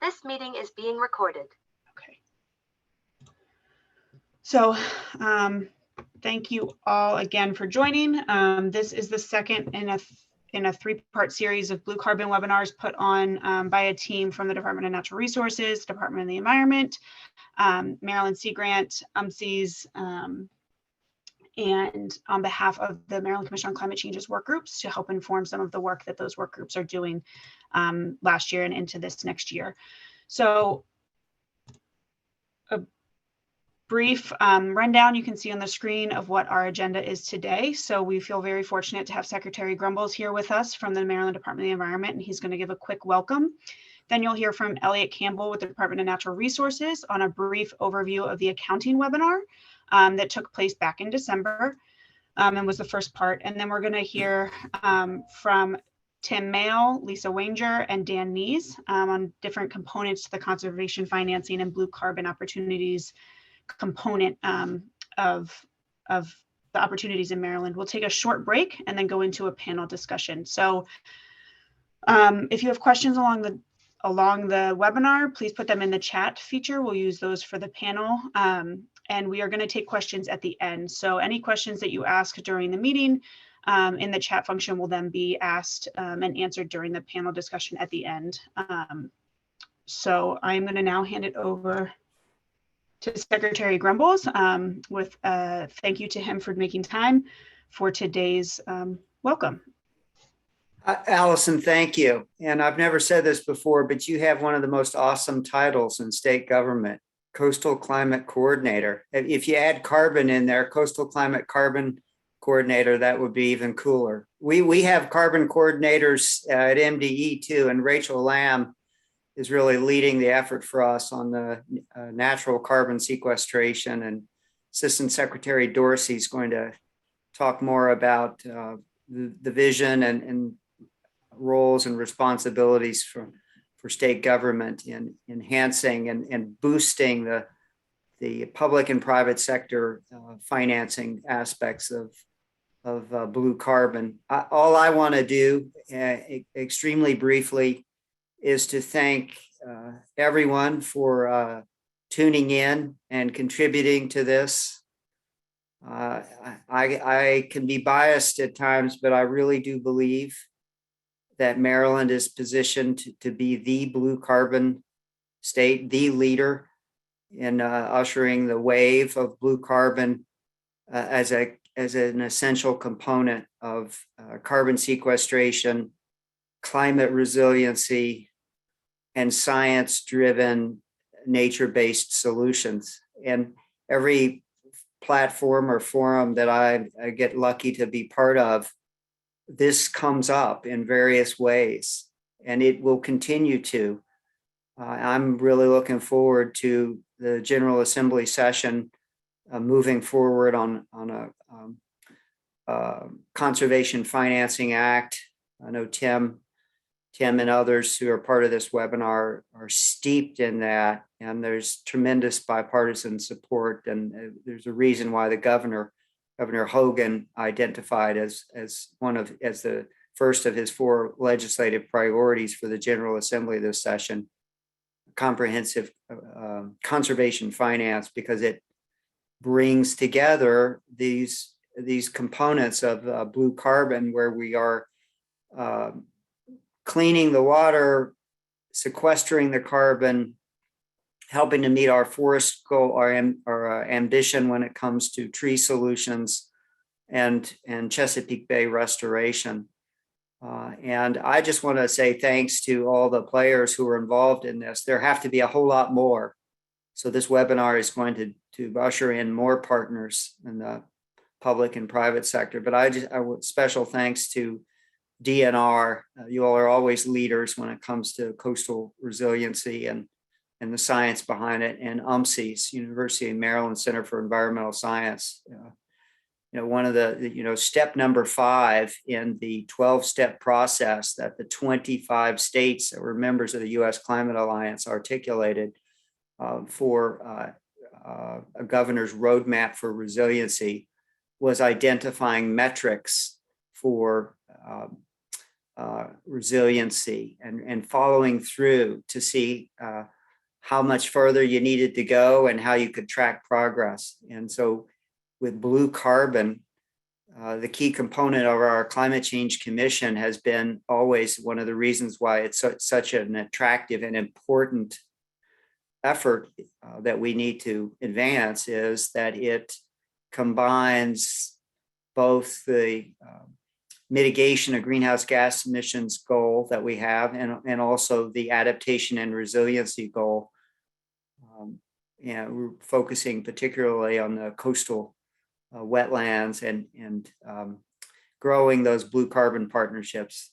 This meeting is being recorded. Okay. So thank you all again for joining. This is the second in a three-part series of BlueCarbon webinars put on by a team from the Department of Natural Resources, Department of the Environment, Maryland Sea Grant, UMCES, and on behalf of the Maryland Commission on Climate Change's work groups to help inform some of the work that those work groups are doing last year and into this next year. So a brief rundown you can see on the screen of what our agenda is today. So we feel very fortunate to have Secretary Grumbles here with us from the Maryland Department of the Environment, and he's going to give a quick welcome. Then you'll hear from Elliot Campbell with the Department of Natural Resources on a brief overview of the accounting webinar that took place back in December and was the first part. And then we're going to hear from Tim Mayle, Lisa Wanger, and Dan Nees on different components to the conservation financing and blue carbon opportunities component of the opportunities in Maryland. We'll take a short break and then go into a panel discussion. So if you have questions along the webinar, please put them in the chat feature. We'll use those for the panel. And we are going to take questions at the end. So any questions that you ask during the meeting in the chat function will then be asked and answered during the panel discussion at the end. So I'm going to now hand it over to Secretary Grumbles with a thank you to him for making time for today's welcome. Allison, thank you. And I've never said this before, but you have one of the most awesome titles in state government, Coastal Climate Coordinator. If you add carbon in there, Coastal Climate Carbon Coordinator, that would be even cooler. We have carbon coordinators at MDE too, and Rachel Lamb is really leading the effort for us on the natural carbon sequestration, and Assistant Secretary Dorsey is going to talk more about the vision and roles and responsibilities for state government in enhancing and boosting the public and private sector financing aspects of blue carbon. All I want to do extremely briefly is to thank everyone for tuning in and contributing to this. I can be biased at times, but I really do believe that Maryland is positioned to be the blue carbon state, the leader in ushering the wave of blue carbon as an essential component of carbon sequestration, climate resiliency, and science-driven, nature-based solutions. And every platform or forum that I get lucky to be part of, this comes up in various ways, and it will continue to. I'm really looking forward to the General Assembly session moving forward on a Conservation Financing Act. I know Tim and others who are part of this webinar are steeped in that, and there's tremendous bipartisan support, and there's a reason why the Governor Hogan identified as the first of his 4 legislative priorities for the General Assembly this session, comprehensive conservation finance, because it brings together these components of blue carbon, where we are cleaning the water, sequestering the carbon, helping to meet our forest goal, our ambition when it comes to tree solutions and Chesapeake Bay restoration. And I just want to say thanks to all the players who are involved in this. There have to be a whole lot more. So this webinar is going to usher in more partners in the public and private sector. But I would special thanks to DNR. You all are always leaders when it comes to coastal resiliency and the science behind it, and UMCES, University of Maryland Center for Environmental Science. One of the, step number 5 in the 12-step process that the 25 states that were members of the U.S. Climate Alliance articulated for a governor's roadmap for resiliency was identifying metrics for resiliency and following through to see how much further you needed to go and how you could track progress. And so with BlueCarbon, the key component of our Climate Change Commission has been always one of the reasons why it's such an attractive and important effort that we need to advance, is that it combines both the mitigation of greenhouse gas emissions goal that we have and also the adaptation and resiliency goal. We're focusing particularly on the coastal wetlands and growing those BlueCarbon partnerships.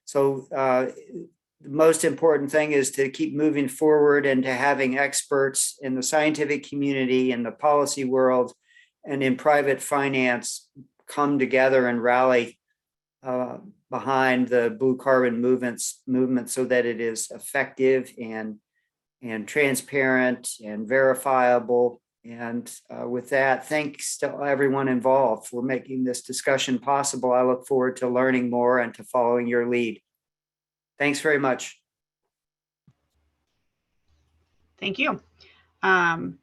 So the most important thing is to keep moving forward and to having experts in the scientific community, in the policy world, and in private finance come together and rally behind the BlueCarbon movement so that it is effective and transparent and verifiable. And with that, thanks to everyone involved for making this discussion possible. I look forward to learning more and to following your lead. Thanks very much. Thank you. I'm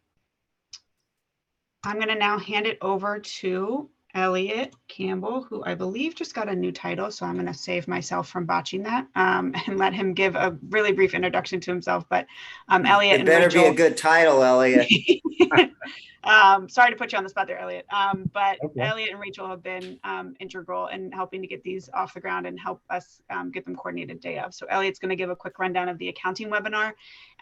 going to now hand it over to Elliot Campbell, who I believe just got a new title. So I'm going to save myself from botching that and let him give a really brief introduction to himself. But Elliot, it better and Rachel, be a good title, Elliot. Sorry to put you on the spot there, Elliot. But Okay. Elliot and Rachel have been integral in helping to get these off the ground and help us get them coordinated day of. So Elliot's going to give a quick rundown of the accounting webinar,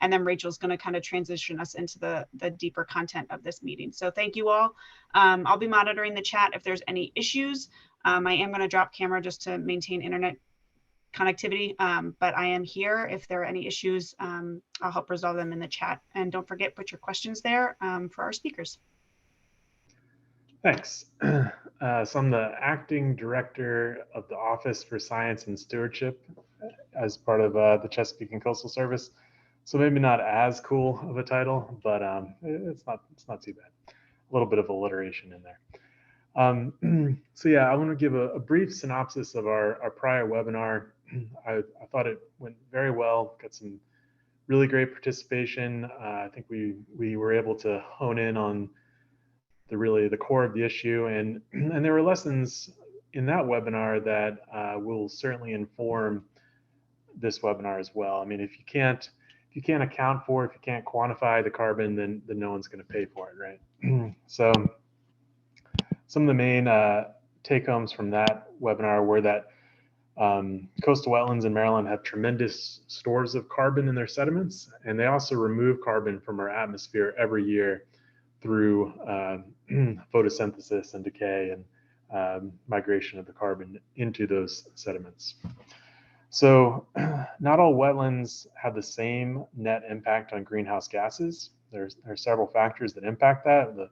and then Rachel's going to kind of transition us into the deeper content of this meeting. So thank you all. I'll be monitoring the chat if there's any issues. I am going to drop camera just to maintain internet connectivity, but I am here. If there are any issues, I'll help resolve them in the chat. And don't forget, put your questions there for our speakers. Thanks. So I'm the acting director of the Office for Science and Stewardship as part of the Chesapeake and Coastal Service. So maybe not as cool of a title, but it's not too bad. A little bit of alliteration in there. So yeah, I want to give a brief synopsis of our prior webinar. I thought it went very well, got some really great participation. I think we were able to hone in on the core of the issue, and there were lessons in that webinar that will certainly inform this webinar as well. I mean, if you can't account for it, if you can't quantify the carbon, then no one's going to pay for it, right? So some of the main take homes from that webinar were that coastal wetlands in Maryland have tremendous stores of carbon in their sediments, and they also remove carbon from our atmosphere every year through photosynthesis and decay and migration of the carbon into those sediments. So not all wetlands have the same net impact on greenhouse gases. There are several factors that impact that.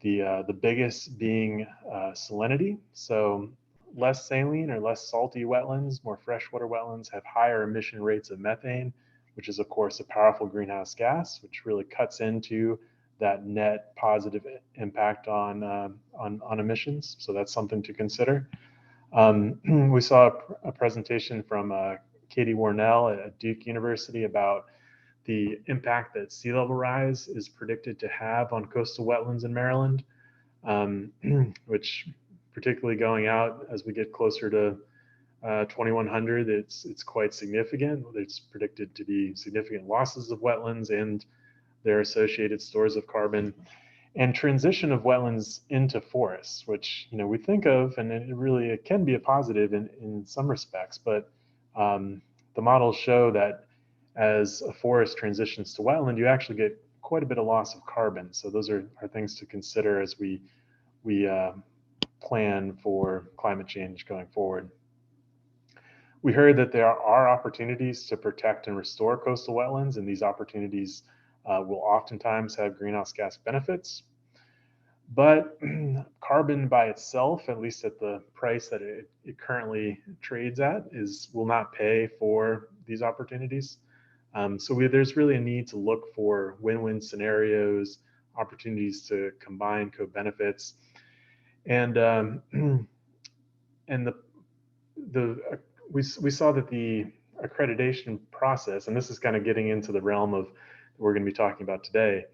The biggest being salinity. So less saline or less salty wetlands, more freshwater wetlands, have higher emission rates of methane, which is of course a powerful greenhouse gas, which really cuts into that net positive impact on emissions. So that's something to consider. We saw a presentation from Katie Warnell at Duke University about the impact that sea level rise is predicted to have on coastal wetlands in Maryland, which particularly going out as we get closer to 2100, it's quite significant. It's predicted to be significant losses of wetlands and their associated stores of carbon, and transition of wetlands into forests, which we think of, and it can be a positive in some respects, but the models show that as a forest transitions to wetland, you actually get quite a bit of loss of carbon. So those are things to consider as we plan for climate change going forward. We heard that there are opportunities to protect and restore coastal wetlands, and these opportunities will oftentimes have greenhouse gas benefits. But carbon by itself, at least at the price that it currently trades at, will not pay for these opportunities. So there's really a need to look for win-win scenarios, opportunities to combine co-benefits, and the we saw that the accreditation process, and this is kind of getting into the realm of what we're going to be talking about today,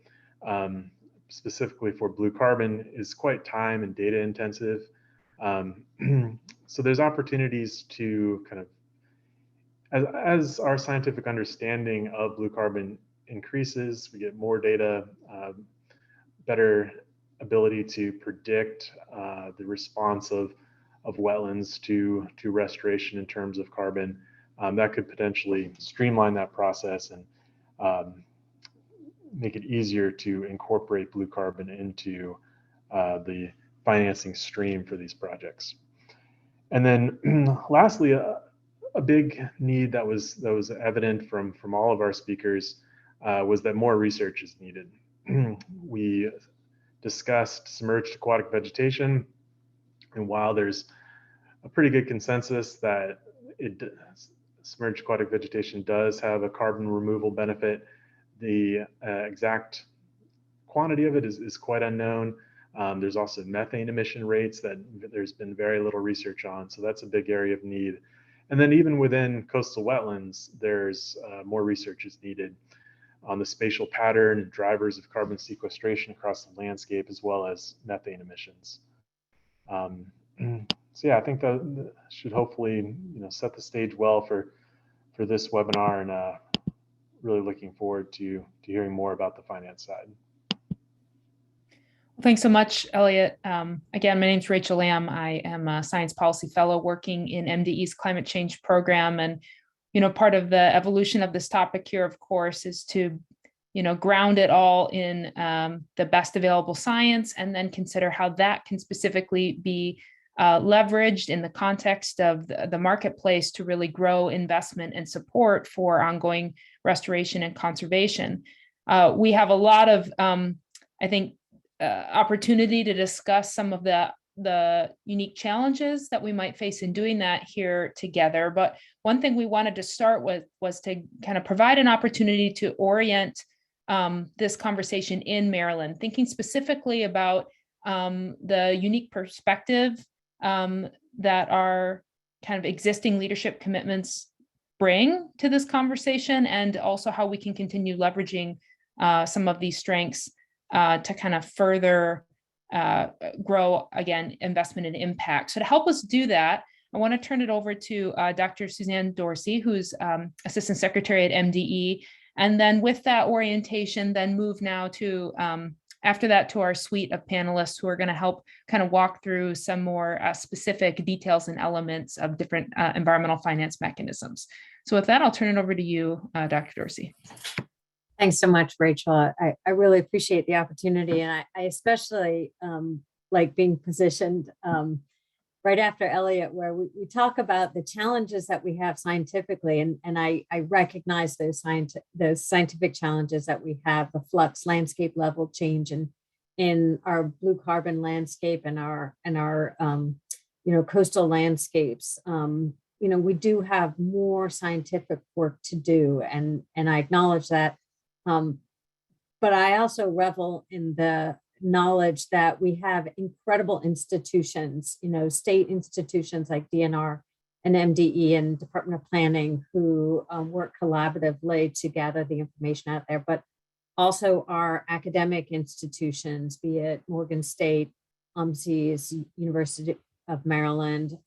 specifically for BlueCarbon, is quite time and data intensive. So there's opportunities to kind of, as our scientific understanding of BlueCarbon increases, we get more data, better ability to predict the response of wetlands to restoration in terms of carbon. That could potentially streamline that process and make it easier to incorporate BlueCarbon into the financing stream for these projects. And then lastly, a big need that was evident from all of our speakers was that more research is needed. We discussed submerged aquatic vegetation, and while there's a pretty good consensus that submerged aquatic vegetation does have a carbon removal benefit, the exact quantity of it is quite unknown. There's also methane emission rates that there's been very little research on, so that's a big area of need. And then even within coastal wetlands, there's more research is needed on the spatial pattern and drivers of carbon sequestration across the landscape, as well as methane emissions. So yeah, I think that should hopefully set the stage well for this webinar, and really looking forward to hearing more about the finance side. Thanks so much, Elliot. Again, my name is Rachel Lamb. I am a science policy fellow working in MDE's climate change program. And, part of the evolution of this topic here, of course, is to, ground it all in the best available science, and then consider how that can specifically be leveraged in the context of the marketplace to really grow investment and support for ongoing restoration and conservation. We have a lot of, I think, opportunity to discuss some of the unique challenges that we might face in doing that here together. But one thing we wanted to start with was to kind of provide an opportunity to orient this conversation in Maryland, thinking specifically about the unique perspective that our kind of existing leadership commitments bring to this conversation, and also how we can continue leveraging some of these strengths to kind of further grow, again, investment and impact. So to help us do that, I want to turn it over to Dr. Suzanne Dorsey, who's Assistant Secretary at MDE. And then with that orientation, then move now to, after that, to our suite of panelists who are going to help kind of walk through some more specific details and elements of different environmental finance mechanisms. So with that, I'll turn it over to you, Dr. Dorsey. Thanks so much, Rachel. I really appreciate the opportunity, and I especially like being positioned right after Elliot, where we talk about the challenges that we have scientifically, and I recognize those scientific challenges that we have, the flux, landscape level change in our BlueCarbon landscape and our coastal landscapes. We do have more scientific work to do, and I acknowledge that. But I also revel in the knowledge that we have incredible institutions, state institutions like DNR and MDE and Department of Planning, who work collaboratively to gather the information out there, but also our academic institutions, be it Morgan State, UMCS, University of Maryland,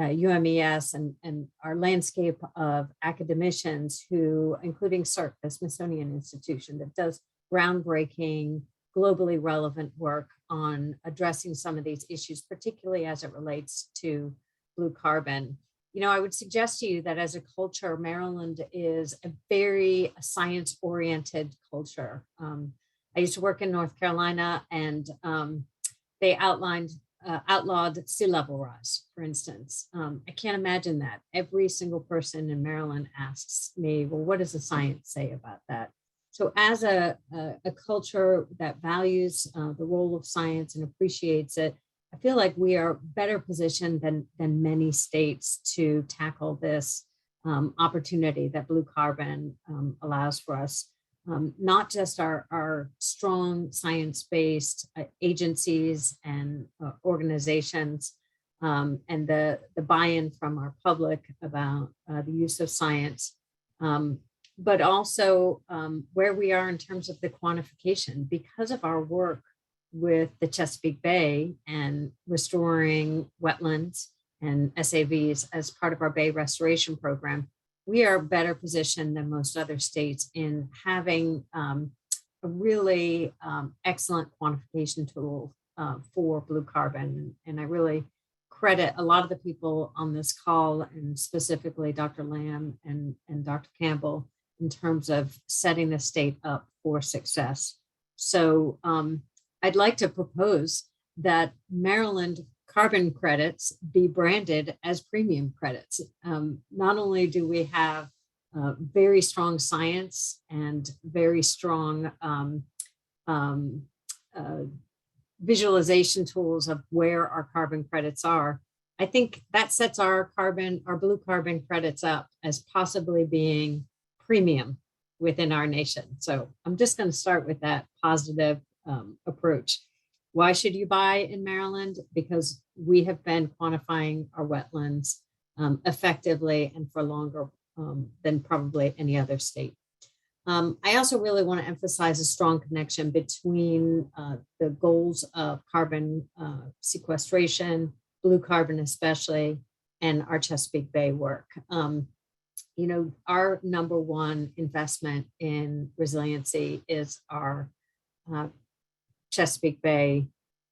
UMES, and our landscape of academicians who, including CERC, the Smithsonian Institution, that does groundbreaking, globally relevant work on addressing some of these issues, particularly as it relates to BlueCarbon. I would suggest to you that as a culture, Maryland is a very science-oriented culture. I used to work in North Carolina, and they outlawed sea level rise, for instance. I can't imagine that. Every single person in Maryland asks me, well, what does the science say about that? So as a culture that values the role of science and appreciates it, I feel like we are better positioned than many states to tackle this opportunity that BlueCarbon allows for us. Not just our strong science-based agencies and organizations, and the buy-in from our public about the use of science, but also where we are in terms of the quantification. Because of our work with the Chesapeake Bay and restoring wetlands and SAVs as part of our Bay Restoration Program, we are better positioned than most other states in having a really excellent quantification tool for blue carbon. And I really credit a lot of the people on this call, and specifically Dr. Lamb and Dr. Campbell, in terms of setting the state up for success. So I'd like to propose that Maryland carbon credits be branded as premium credits. Not only do we have very strong science and very strong visualization tools of where our carbon credits are, I think that sets our blue carbon credits up as possibly being premium within our nation. So I'm just going to start with that positive approach. Why should you buy in Maryland? Because we have been quantifying our wetlands effectively and for longer than probably any other state. I also really want to emphasize a strong connection between the goals of carbon sequestration, blue carbon especially, and our Chesapeake Bay work. You know, our number one investment in resiliency is our Chesapeake Bay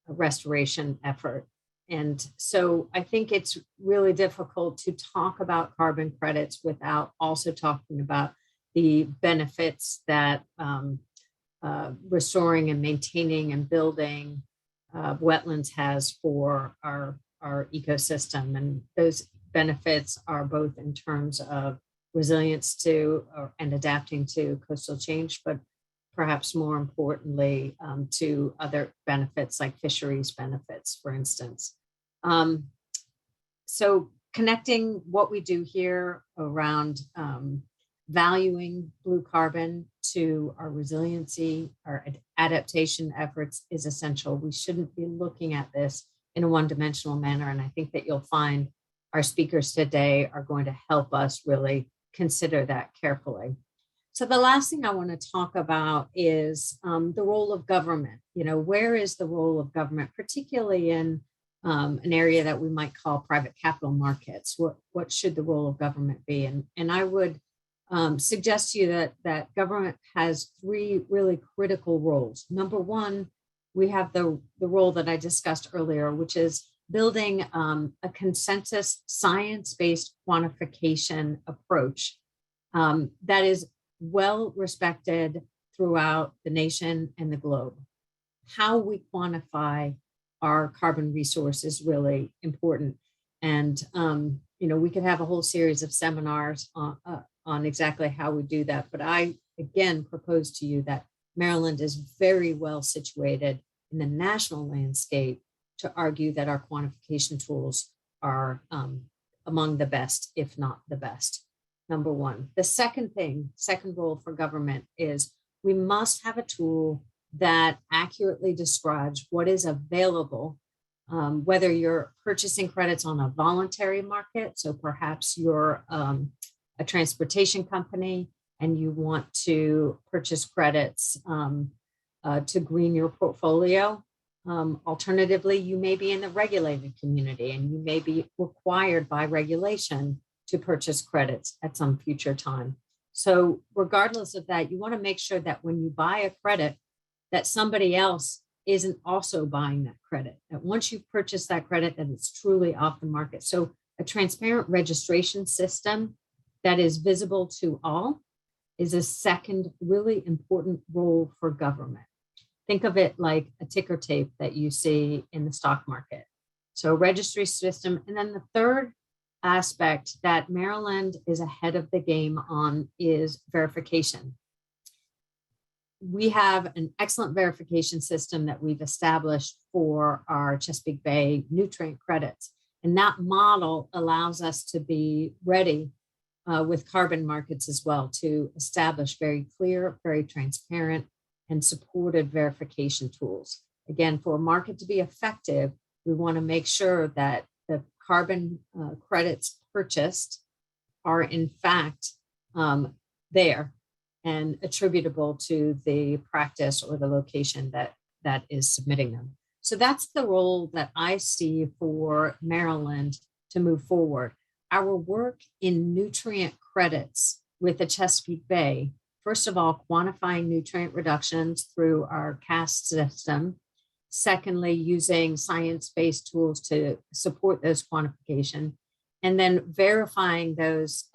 restoration effort. And so I think it's really difficult to talk about carbon credits without also talking about the benefits that restoring and maintaining and building wetlands has for our ecosystem. And those benefits are both in terms of resilience to and adapting to coastal change, but perhaps more importantly, to other benefits like fisheries benefits, for instance. So connecting what we do here around valuing blue carbon to our resiliency, our adaptation efforts is essential. We shouldn't be looking at this in a one-dimensional manner. And I think that you'll find our speakers today are going to help us really consider that carefully. So the last thing I want to talk about is the role of government. You know, where is the role of government, particularly in an area that we might call private capital markets? What should the role of government be? And I would suggest to you that government has three really critical roles. Number one, we have the role that I discussed earlier, which is building a consensus science-based quantification approach that is well respected throughout the nation and the globe. How we quantify our carbon resource is really important. And, you know, we could have a whole series of seminars on exactly how we do that. But I, again, propose to you that Maryland is very well situated in the national landscape to argue that our quantification tools are among the best, if not the best. Number one. The second role for government is we must have a tool that accurately describes what is available, whether you're purchasing credits on a voluntary market. So perhaps you're a transportation company and you want to purchase credits to green your portfolio. Alternatively, you may be in the regulated community and you may be required by regulation to purchase credits at some future time. So regardless of that, you want to make sure that when you buy a credit, that somebody else isn't also buying that credit, that once you purchase that credit, that it's truly off the market. So a transparent registration system that is visible to all is a second really important role for government. Think of it like a ticker tape that you see in the stock market. So registry system. And then the third aspect that Maryland is ahead of the game on is verification. We have an excellent verification system that we've established for our Chesapeake Bay nutrient credits. And that model allows us to be ready with carbon markets as well to establish very clear, very transparent, and supported verification tools. Again, for a market to be effective, we want to make sure that the carbon credits purchased are in fact there and attributable to the practice or the location that is submitting them. So that's the role that I see for Maryland to move forward. Our work in nutrient credits with the Chesapeake Bay, first of all, quantifying nutrient reductions through our CAST system. Secondly, using science-based tools to support those quantification. And then verifying those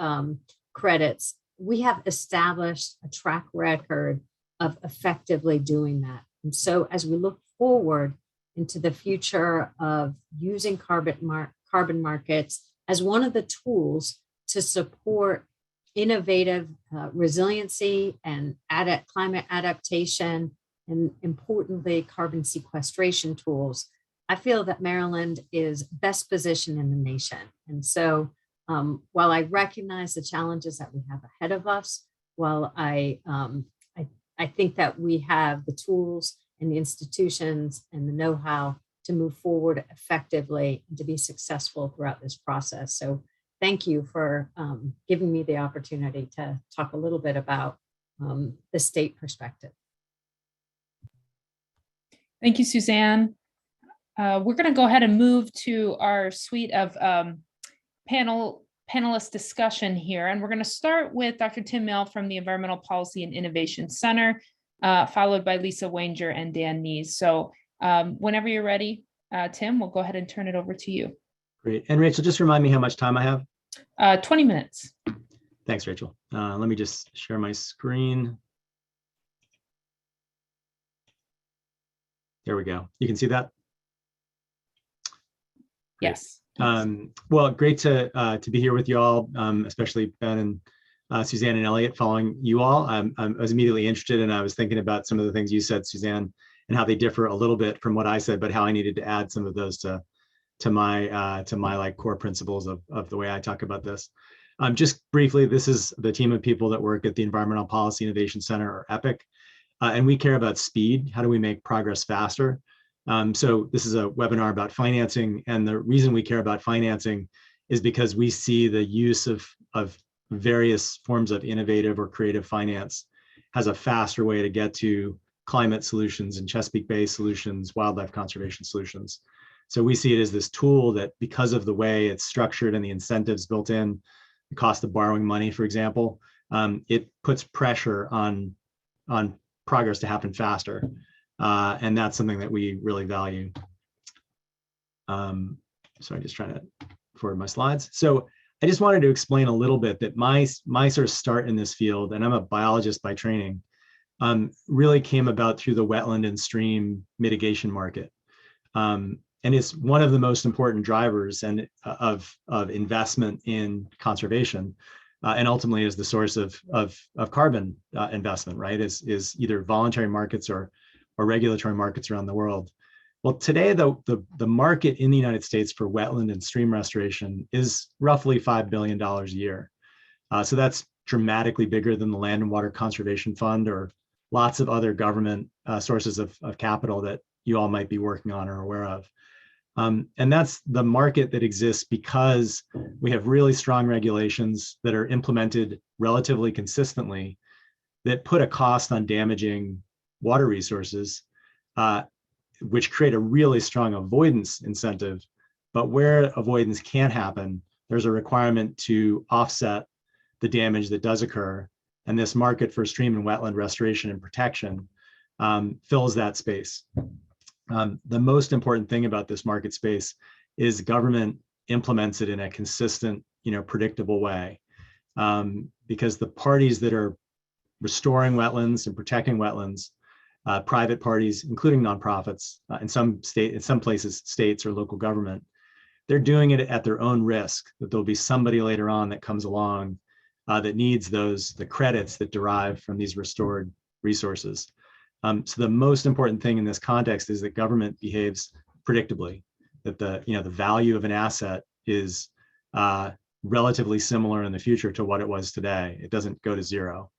credits. We have established a track record of effectively doing that. And so as we look forward into the future of using carbon markets as one of the tools to support innovative resiliency and climate adaptation, and importantly, carbon sequestration tools, I feel that Maryland is best positioned in the nation. And so while I recognize the challenges that we have ahead of us, while I think that we have the tools and the institutions and the know-how to move forward effectively and to be successful throughout this process. So thank you for giving me the opportunity to talk a little bit about the state perspective. Thank you, Suzanne. We're going to go ahead and move to our suite of panelist discussion here. And we're going to start with Dr. Tim Mill from the Environmental Policy and Innovation Center, followed by Lisa Wanger and Dan Nees. So whenever you're ready, Tim, we'll go ahead and turn it over to you. Great. And Rachel, just remind me how much time I have. 20 minutes. Thanks, Rachel. Let me just share my screen. There we go. You can see that? Great. Yes. Well, great to be here with you all, especially Ben and Suzanne and Elliot, following you all. I was immediately interested, and I was thinking about some of the things you said, Suzanne, and how they differ a little bit from what I said, but how I needed to add some of those to my like core principles of the way I talk about this. Just briefly, this is the team of people that work at the Environmental Policy Innovation Center, or EPIC, and we care about speed. How do we make progress faster? So this is a webinar about financing, and the reason we care about financing is because we see the use of various forms of innovative or creative finance has a faster way to get to climate solutions and Chesapeake Bay solutions, wildlife conservation solutions. So we see it as this tool that, because of the way it's structured and the incentives built in, the cost of borrowing money, for example, it puts pressure on progress to happen faster. And that's something that we really value. So I'm just trying to forward my slides. So I just wanted to explain a little bit that my sort of start in this field, and I'm a biologist by training, really came about through the wetland and stream mitigation market. And it's one of the most important drivers of investment in conservation, and ultimately is the source of carbon investment, right? Is either voluntary markets or regulatory markets around the world. Well, today, the market in the United States for wetland and stream restoration is roughly $5 billion a year. So that's dramatically bigger than the Land and Water Conservation Fund or lots of other government sources of capital that you all might be working on or aware of. And that's the market that exists because we have really strong regulations that are implemented relatively consistently that put a cost on damaging water resources, which create a really strong avoidance incentive. But where avoidance can't happen, there's a requirement to offset the damage that does occur. And this market for stream and wetland restoration and protection fills that space. The most important thing about this market space is government implements it in a consistent, predictable way, because the parties that are restoring wetlands and protecting wetlands, private parties, including nonprofits, in some places, states or local government, they're doing it at their own risk. That there'll be somebody later on that comes along that needs the credits that derive from these restored resources. So the most important thing in this context is that government behaves predictably, that the value of an asset is relatively similar in the future to what it was today. It doesn't go to zero.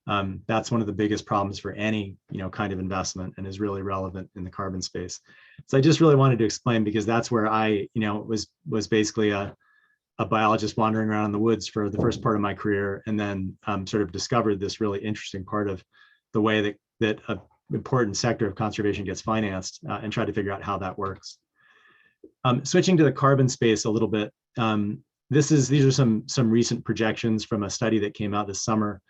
That's one of the biggest problems for any kind of investment, and is really relevant in the carbon space. So I just really wanted to explain, because that's where I was basically a biologist wandering around in the woods for the first part of my career, and then sort of discovered this really interesting part of the way that an important sector of conservation gets financed, and tried to figure out how that works. Switching to the carbon space a little bit, these are some recent projections from a study that came out this summer,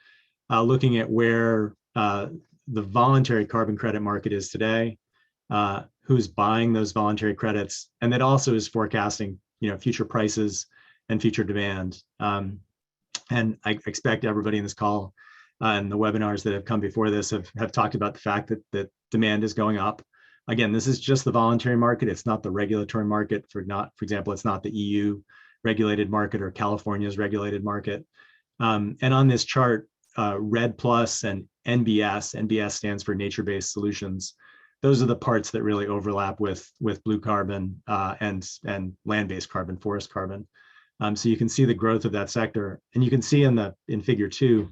looking at where the voluntary carbon credit market is today, who's buying those voluntary credits, and that also is forecasting future prices and future demand. And I expect everybody in this call and the webinars that have come before this have talked about the fact that demand is going up. Again, this is just the voluntary market. It's not the regulatory market. For example, it's not the EU regulated market or California's regulated market. And on this chart, RED Plus and NBS stands for nature-based solutions. Those are the parts that really overlap with BlueCarbon and land-based carbon, forest carbon. So you can see the growth of that sector, and you can see in figure 2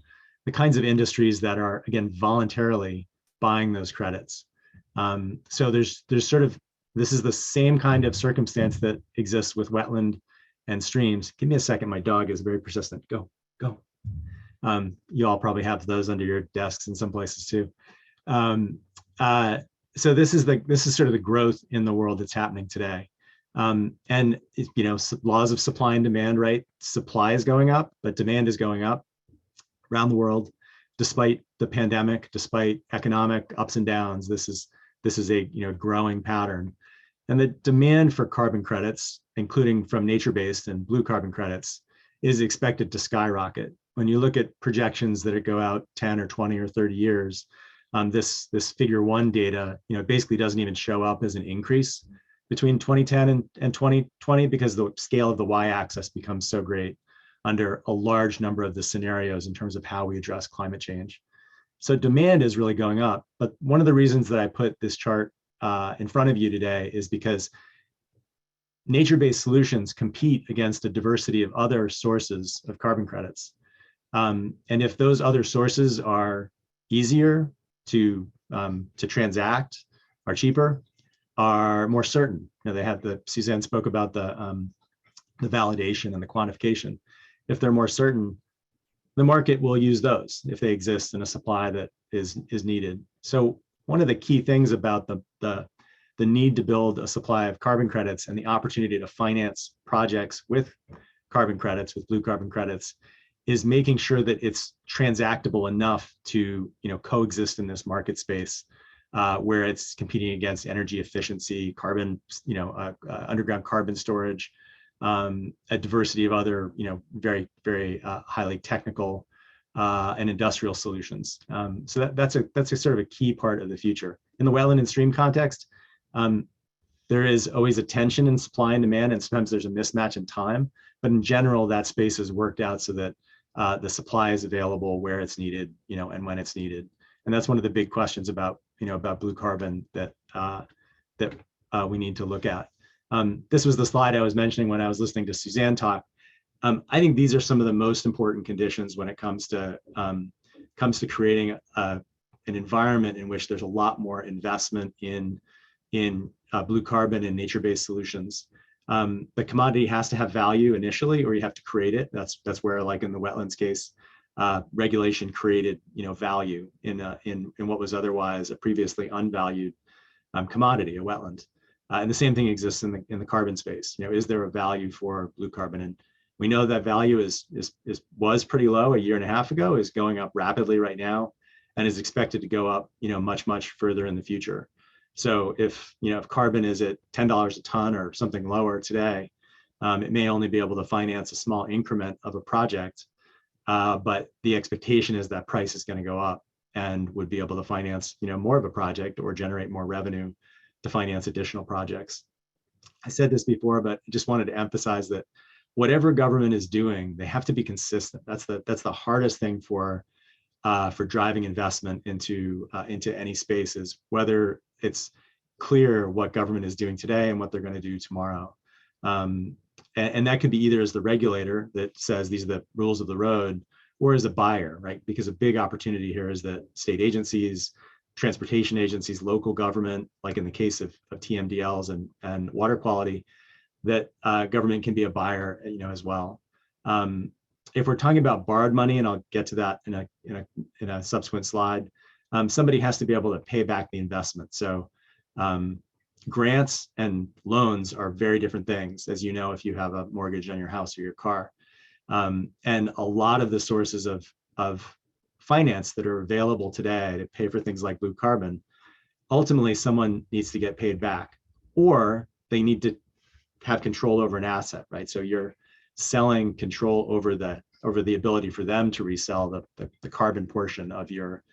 the kinds of industries that are, again, voluntarily buying those credits. So there's sort of, this is the same kind of circumstance that exists with wetland and streams. Give me a second, my dog is very persistent. Go. You all probably have those under your desks in some places too. So this is sort of the growth in the world that's happening today. And laws of supply and demand, right? Supply is going up, but demand is going up around the world, despite the pandemic, despite economic ups and downs. This is a growing pattern, and the demand for carbon credits, including from nature-based and blue carbon credits, is expected to skyrocket. When you look at projections that go out 10 or 20 or 30 years, this figure 1 data, basically doesn't even show up as an increase between 2010 and 2020, because the scale of the y-axis becomes so great under a large number of the scenarios in terms of how we address climate change. So demand is really going up. But one of the reasons that I put this chart in front of you today is because nature-based solutions compete against a diversity of other sources of carbon credits. And if those other sources are easier to transact, are cheaper, are more certain, they have Suzanne spoke about the validation and the quantification. If they're more certain, the market will use those if they exist in a supply that is needed. So one of the key things about the need to build a supply of carbon credits and the opportunity to finance projects with carbon credits, with blue carbon credits, is making sure that it's transactable enough to coexist in this market space, where it's competing against energy efficiency, carbon, underground carbon storage, a diversity of other, very, very highly technical and industrial solutions. So that's a sort of a key part of the future. In the wetland and stream context, there is always a tension in supply and demand, and sometimes there's a mismatch in time. But in general, that space is worked out so that the supply is available where it's needed, and when it's needed. And that's one of the big questions about blue carbon that we need to look at. This was the slide I was mentioning when I was listening to Suzanne talk. I think these are some of the most important conditions when it comes to creating an environment in which there's a lot more investment in blue carbon and nature-based solutions. The commodity has to have value initially, or you have to create it. That's where, like in the wetlands case, regulation created value in what was otherwise a previously unvalued commodity, a wetland. And the same thing exists in the carbon space. Is there a value for blue carbon? And we know that value was pretty low a year and a half ago, is going up rapidly right now, and is expected to go up much further in the future. So if carbon is at $10 a ton or something lower today, it may only be able to finance a small increment of a project, but the expectation is that price is going to go up and would be able to finance more of a project or generate more revenue to finance additional projects. I said this before, but I just wanted to emphasize that whatever government is doing, they have to be consistent. That's the hardest thing for driving investment into any spaces, whether it's clear what government is doing today and what they're going to do tomorrow. And that could be either as the regulator that says these are the rules of the road, or as a buyer, right? Because a big opportunity here is that state agencies, transportation agencies, local government, like in the case of TMDLs and water quality, that government can be a buyer, as well. If we're talking about borrowed money, and I'll get to that in a subsequent slide, somebody has to be able to pay back the investment. So grants and loans are very different things, as you know, if you have a mortgage on your house or your car. And a lot of the sources of finance that are available today to pay for things like BlueCarbon, ultimately someone needs to get paid back, or they need to have control over an asset, right? So you're selling control over the ability for them to resell the carbon portion of your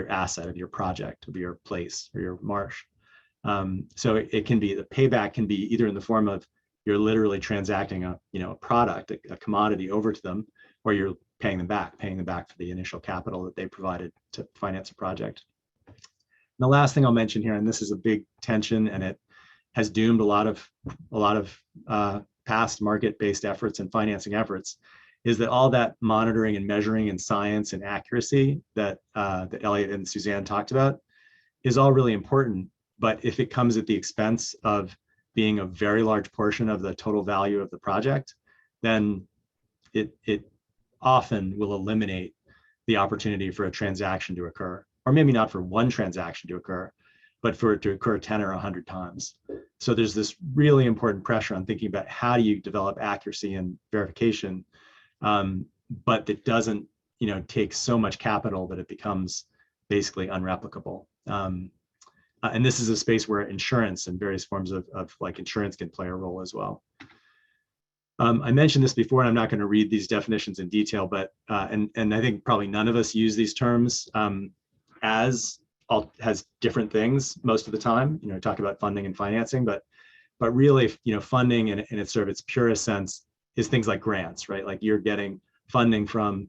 asset, of your project, of your place or your marsh. So it can be, the payback can be either in the form of you're literally transacting a product, a commodity over to them, or you're paying them back for the initial capital that they provided to finance a project. And the last thing I'll mention here, and this is a big tension, and it has doomed a lot of past market-based efforts and financing efforts, is that all that monitoring and measuring and science and accuracy that Elliot and Suzanne talked about is all really important. But if it comes at the expense of being a very large portion of the total value of the project, then it often will eliminate the opportunity for a transaction to occur, or maybe not for one transaction to occur, but for it to occur 10 or 100 times. So there's this really important pressure on thinking about how do you develop accuracy and verification, but that doesn't, take so much capital that it becomes basically unreplicable. And this is a space where insurance and various forms of like insurance can play a role as well. I mentioned this before, and I'm not going to read these definitions in detail, but and I think probably none of us use these terms as has different things most of the time. Talk about funding and financing, but really, funding in its sort of its purest sense is things like grants, right? Like you're getting funding from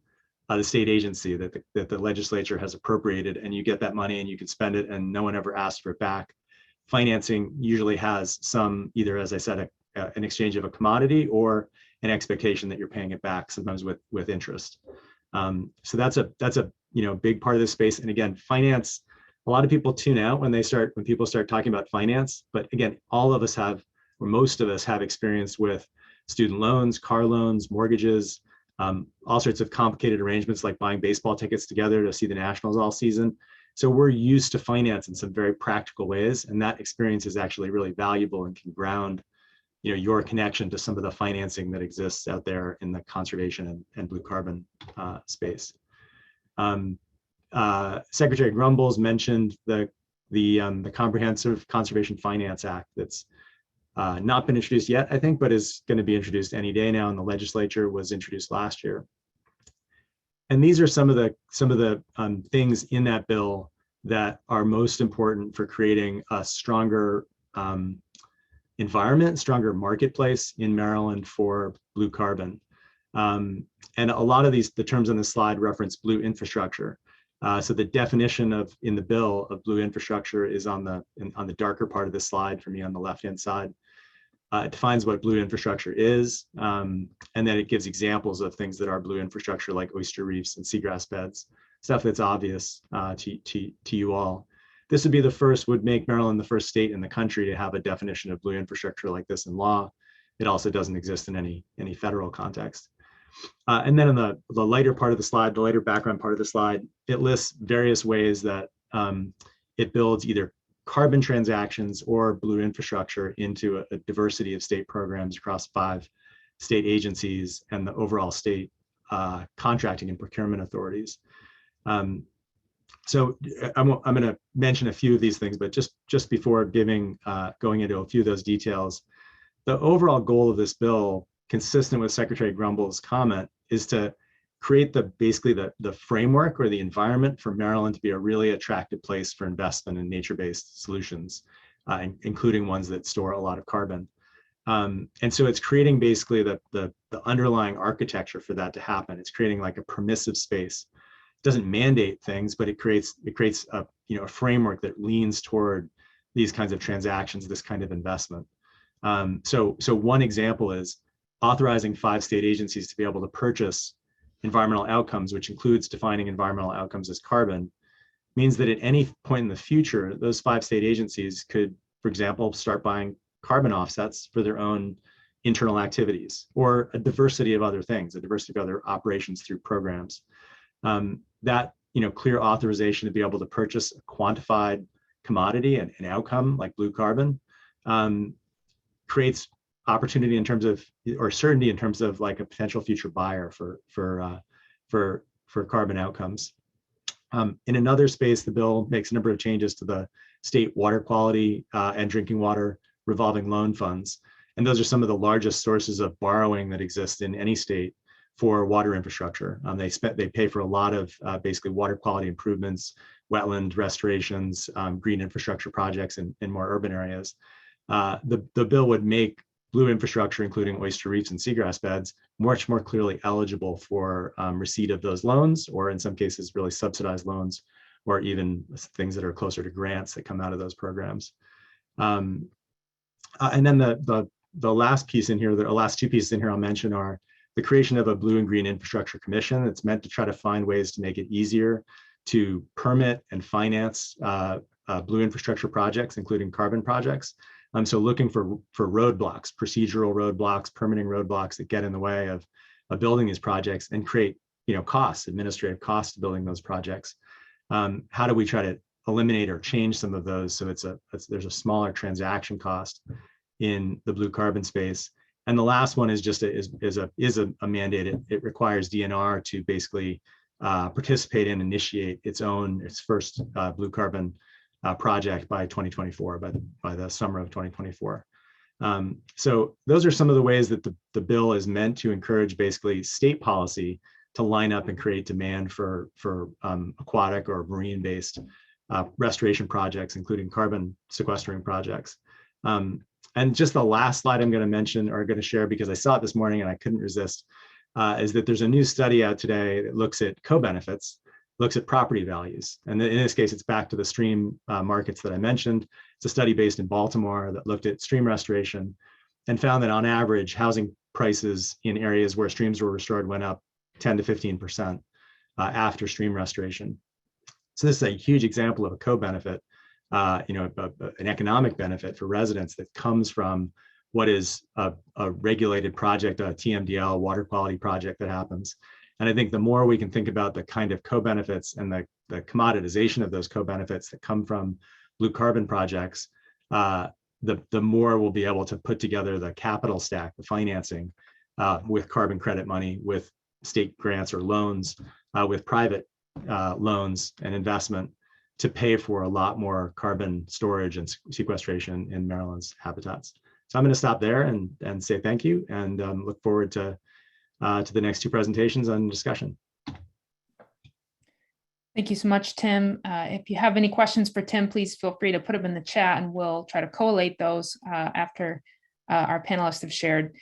the state agency that the legislature has appropriated, and you get that money and you can spend it and no one ever asks for it back. Financing usually has some, either, as I said, an exchange of a commodity or an expectation that you're paying it back, sometimes with interest. So that's a big part of this space. And again, finance, a lot of people tune out when people start talking about finance. But again, all of us have, or most of us have experience with student loans, car loans, mortgages, all sorts of complicated arrangements like buying baseball tickets together to see the Nationals all season. So we're used to finance in some very practical ways, and that experience is actually really valuable and can ground, your connection to some of the financing that exists out there in the conservation and BlueCarbon space. Secretary Grumbles mentioned the Comprehensive Conservation Finance Act that's not been introduced yet, I think, but is going to be introduced any day now, and the legislature was introduced last year. And these are some of the things in that bill that are most important for creating a stronger environment, stronger marketplace in Maryland for BlueCarbon. And a lot of the terms on this slide reference blue infrastructure. So the definition in the bill of blue infrastructure is on the darker part of the slide for me on the left-hand side. It defines what blue infrastructure is, and then it gives examples of things that are blue infrastructure, like oyster reefs and seagrass beds, stuff that's obvious to you all. This would make Maryland the first state in the country to have a definition of blue infrastructure like this in law. It also doesn't exist in any federal context. And then in the lighter part of the slide, the lighter background part of the slide, it lists various ways that it builds either carbon transactions or blue infrastructure into a diversity of state programs across 5 state agencies and the overall state contracting and procurement authorities. So I'm going to mention a few of these things, but just before going into a few of those details, the overall goal of this bill, consistent with Secretary Grumbles' comment, is to create basically the framework or the environment for Maryland to be a really attractive place for investment in nature-based solutions, including ones that store a lot of carbon. And so it's creating basically the underlying architecture for that to happen. It's creating like a permissive space. It doesn't mandate things, but it creates a framework that leans toward these kinds of transactions, this kind of investment. So one example is authorizing 5 state agencies to be able to purchase environmental outcomes, which includes defining environmental outcomes as carbon, means that at any point in the future, those 5 state agencies could, for example, start buying carbon offsets for their own internal activities, or a diversity of other things, a diversity of other operations through programs. That clear authorization to be able to purchase a quantified commodity and an outcome like blue carbon creates opportunity in terms of, or certainty in terms of, like a potential future buyer for carbon outcomes. In another space, the bill makes a number of changes to the state water quality and drinking water revolving loan funds. And those are some of the largest sources of borrowing that exist in any state for water infrastructure. They pay for a lot of basically water quality improvements, wetland restorations, green infrastructure projects in more urban areas. The bill would make blue infrastructure, including oyster reefs and seagrass beds, much more clearly eligible for receipt of those loans, or in some cases, really subsidized loans, or even things that are closer to grants that come out of those programs. And then the last piece in here, the last 2 pieces in here I'll mention are the creation of a blue and green infrastructure commission that's meant to try to find ways to make it easier to permit and finance blue infrastructure projects, including carbon projects. So looking for roadblocks, procedural roadblocks, permitting roadblocks that get in the way of building these projects and create costs, administrative costs to building those projects. How do we try to eliminate or change some of those so there's a smaller transaction cost in the blue carbon space? And the last one is just a mandate. It requires DNR to basically participate and initiate its first blue carbon project by 2024, by the summer of 2024. So those are some of the ways that the bill is meant to encourage basically state policy to line up and create demand for aquatic or marine-based restoration projects, including carbon sequestering projects. And just the last slide I'm going to mention or going to share, because I saw it this morning and I couldn't resist, is that there's a new study out today that looks at co-benefits, looks at property values. And in this case, it's back to the stream markets that I mentioned. It's a study based in Baltimore that looked at stream restoration and found that on average, housing prices in areas where streams were restored went up 10 to 15% after stream restoration. So this is a huge example of a co-benefit, an economic benefit for residents that comes from what is a regulated project, a TMDL, water quality project that happens. And I think the more we can think about the kind of co-benefits and the commoditization of those co-benefits that come from blue carbon projects, the more we'll be able to put together the capital stack, the financing with carbon credit money, with state grants or loans, with private loans and investment to pay for a lot more carbon storage and sequestration in Maryland's habitats. So I'm going to stop there and say thank you, and look forward to the next 2 presentations and discussion. Thank you so much, Tim. If you have any questions for Tim, please feel free to put them in the chat and we'll try to collate those after our panelists have shared.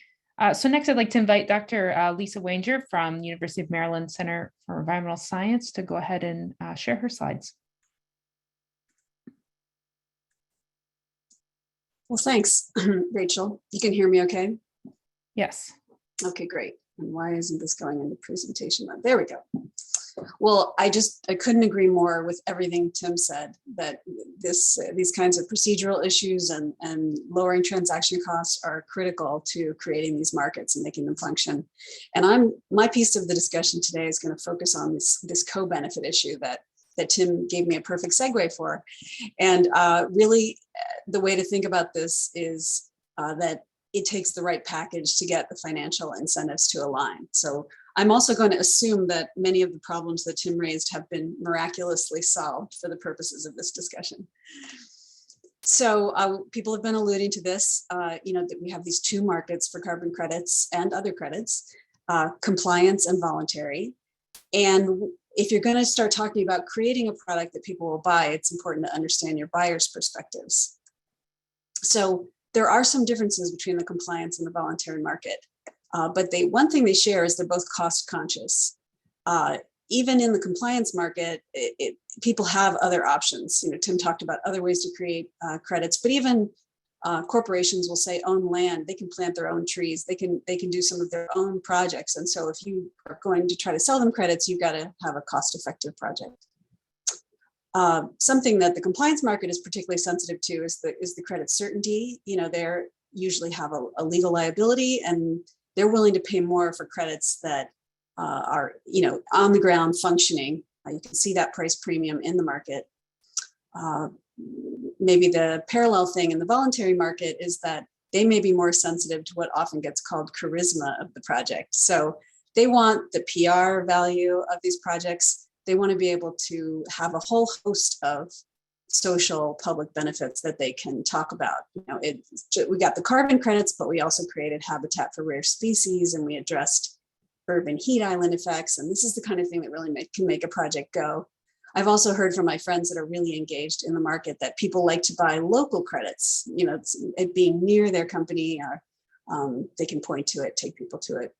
So next, I'd like to invite Dr. Lisa Wanger from University of Maryland Center for Environmental Science to go ahead and share her slides. Well, thanks, Rachel. You can hear me okay? Yes. Okay, great. And why isn't this going into presentation mode? There we go. Well, I couldn't agree more with everything Tim said, that these kinds of procedural issues and lowering transaction costs are critical to creating these markets and making them function. And my piece of the discussion today is going to focus on this co-benefit issue that Tim gave me a perfect segue for. And really, the way to think about this is that it takes the right package to get the financial incentives to align. So I'm also going to assume that many of the problems that Tim raised have been miraculously solved for the purposes of this discussion. So people have been alluding to this, that we have these 2 markets for carbon credits and other credits, compliance and voluntary. And if you're going to start talking about creating a product that people will buy, it's important to understand your buyers' perspectives. So there are some differences between the compliance and the voluntary market, but one thing they share is they're both cost conscious. Even in the compliance market, people have other options. Tim talked about other ways to create credits, but even corporations will say own land, they can plant their own trees, they can do some of their own projects. And so if you are going to try to sell them credits, you've got to have a cost-effective project. Something that the compliance market is particularly sensitive to is the credit certainty. You know, they usually have a legal liability, and they're willing to pay more for credits that are, you know, on the ground functioning. You can see that price premium in the market. Maybe the parallel thing in the voluntary market is that they may be more sensitive to what often gets called charisma of the project. So they want the PR value of these projects. They want to be able to have a whole host of social public benefits that they can talk about. You know, we got the carbon credits, but we also created habitat for rare species, and we addressed urban heat island effects. And this is the kind of thing that really can make a project go. I've also heard from my friends that are really engaged in the market that people like to buy local credits, you know, it being near their company, or they can point to it, take people to it.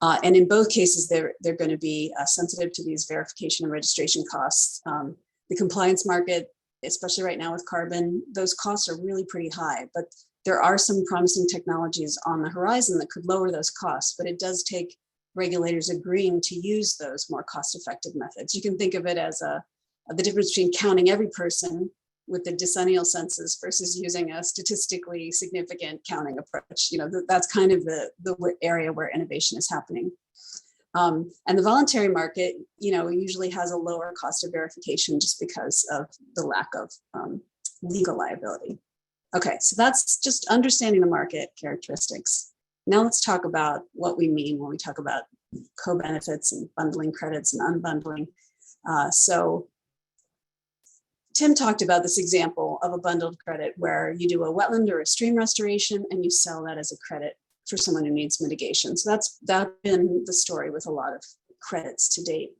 And in both cases, they're going to be sensitive to these verification and registration costs. The compliance market, especially right now with carbon, those costs are really pretty high, but there are some promising technologies on the horizon that could lower those costs, but it does take regulators agreeing to use those more cost-effective methods. You can think of it as the difference between counting every person with the decennial census versus using a statistically significant counting approach. You know, that's kind of the area where innovation is happening. And the voluntary market, you know, usually has a lower cost of verification just because of the lack of legal liability. Okay, so that's just understanding the market characteristics. Now let's talk about what we mean when we talk about co-benefits and bundling credits and unbundling. So Tim talked about this example of a bundled credit where you do a wetland or a stream restoration and you sell that as a credit for someone who needs mitigation. So that's been the story with a lot of credits to date.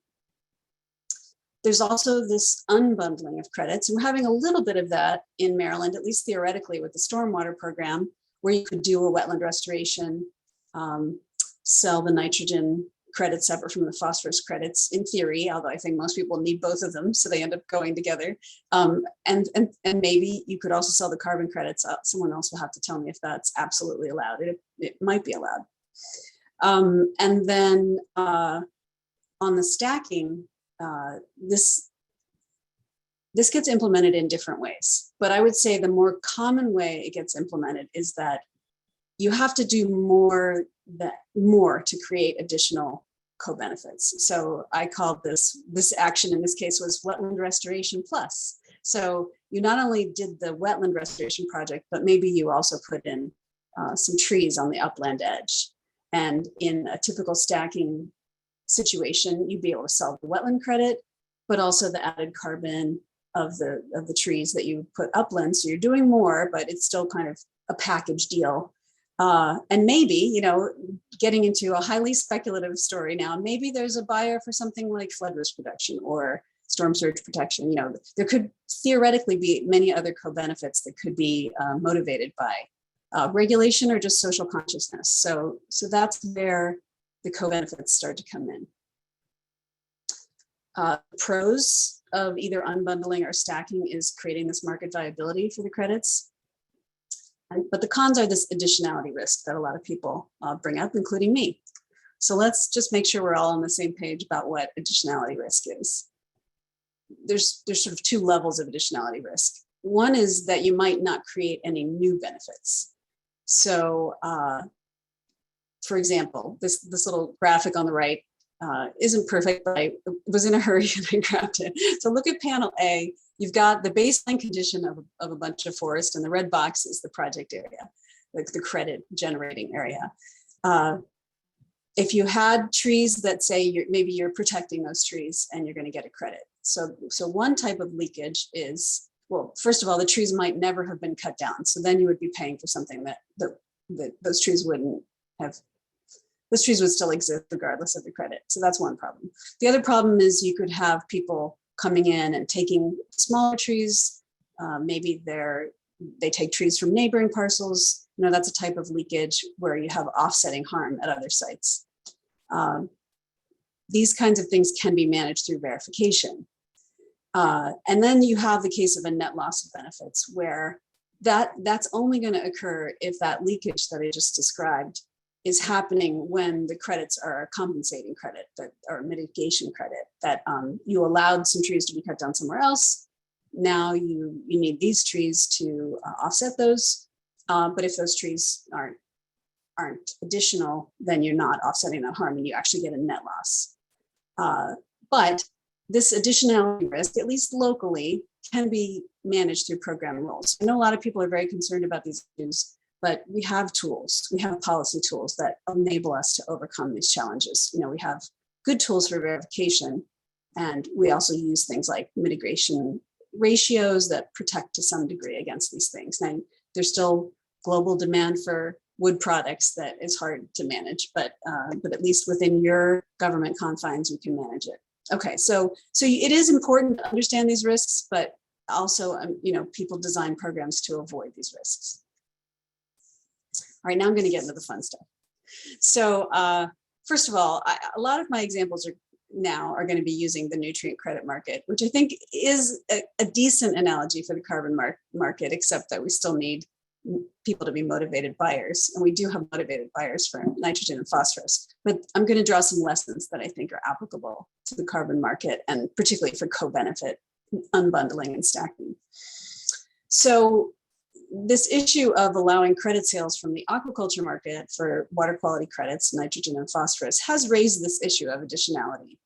There's also this unbundling of credits, and we're having a little bit of that in Maryland, at least theoretically, with the stormwater program, where you could do a wetland restoration, sell the nitrogen credits separate from the phosphorus credits in theory, although I think most people need both of them, so they end up going together. And maybe you could also sell the carbon credits. Someone else will have to tell me if that's absolutely allowed. It might be allowed. And then on the stacking, this gets implemented in different ways, but I would say the more common way it gets implemented is that you have to do more to create additional co-benefits. So I called this action in this case was wetland restoration plus. So you not only did the wetland restoration project, but maybe you also put in some trees on the upland edge. And in a typical stacking situation, you'd be able to sell the wetland credit, but also the added carbon of the trees that you put upland. So you're doing more, but it's still kind of a package deal. And maybe, you know, getting into a highly speculative story now, maybe there's a buyer for something like flood risk reduction or storm surge protection. You know, there could theoretically be many other co-benefits that could be motivated by regulation or just social consciousness. So that's where the co-benefits start to come in. Pros of either unbundling or stacking is creating this market viability for the credits. But the cons are this additionality risk that a lot of people bring up, including me. So let's just make sure we're all on the same page about what additionality risk is. There's sort of two levels of additionality risk. One is that you might not create any new benefits. So for example, this little graphic on the right isn't perfect, but I was in a hurry and I grabbed it. So look at panel A. You've got the baseline condition of a bunch of forest, and the red box is the project area, like the credit generating area. If you had trees that say maybe you're protecting those trees and you're going to get a credit. So one type of leakage is, well, first of all, the trees might never have been cut down. So then you would be paying for something that those trees wouldn't have. Those trees would still exist regardless of the credit. So that's one problem. The other problem is you could have people coming in and taking smaller trees. Maybe they take trees from neighboring parcels. You know, that's a type of leakage where you have offsetting harm at other sites. These kinds of things can be managed through verification. And then you have the case of a net loss of benefits where that's only going to occur if that leakage that I just described is happening when the credits are a compensating credit that or mitigation credit that you allowed some trees to be cut down somewhere else. Now you need these trees to offset those. But if those trees aren't additional, then you're not offsetting that harm and you actually get a net loss. But this additionality risk, at least locally, can be managed through program rules. I know a lot of people are very concerned about these issues, but we have tools, we have policy tools that enable us to overcome these challenges. We have good tools for verification, and we also use things like mitigation ratios that protect to some degree against these things. Now, there's still global demand for wood products that is hard to manage, but at least within your government confines, you can manage it. Okay, so it is important to understand these risks, but also, people design programs to avoid these risks. All right, now I'm going to get into the fun stuff. So first of all, a lot of my examples are going to be using the nutrient credit market, which I think is a decent analogy for the carbon market, except that we still need people to be motivated buyers. And we do have motivated buyers for nitrogen and phosphorus. But I'm going to draw some lessons that I think are applicable to the carbon market, and particularly for co-benefit unbundling and stacking. So this issue of allowing credit sales from the aquaculture market for water quality credits, nitrogen and phosphorus, has raised this issue of additionality.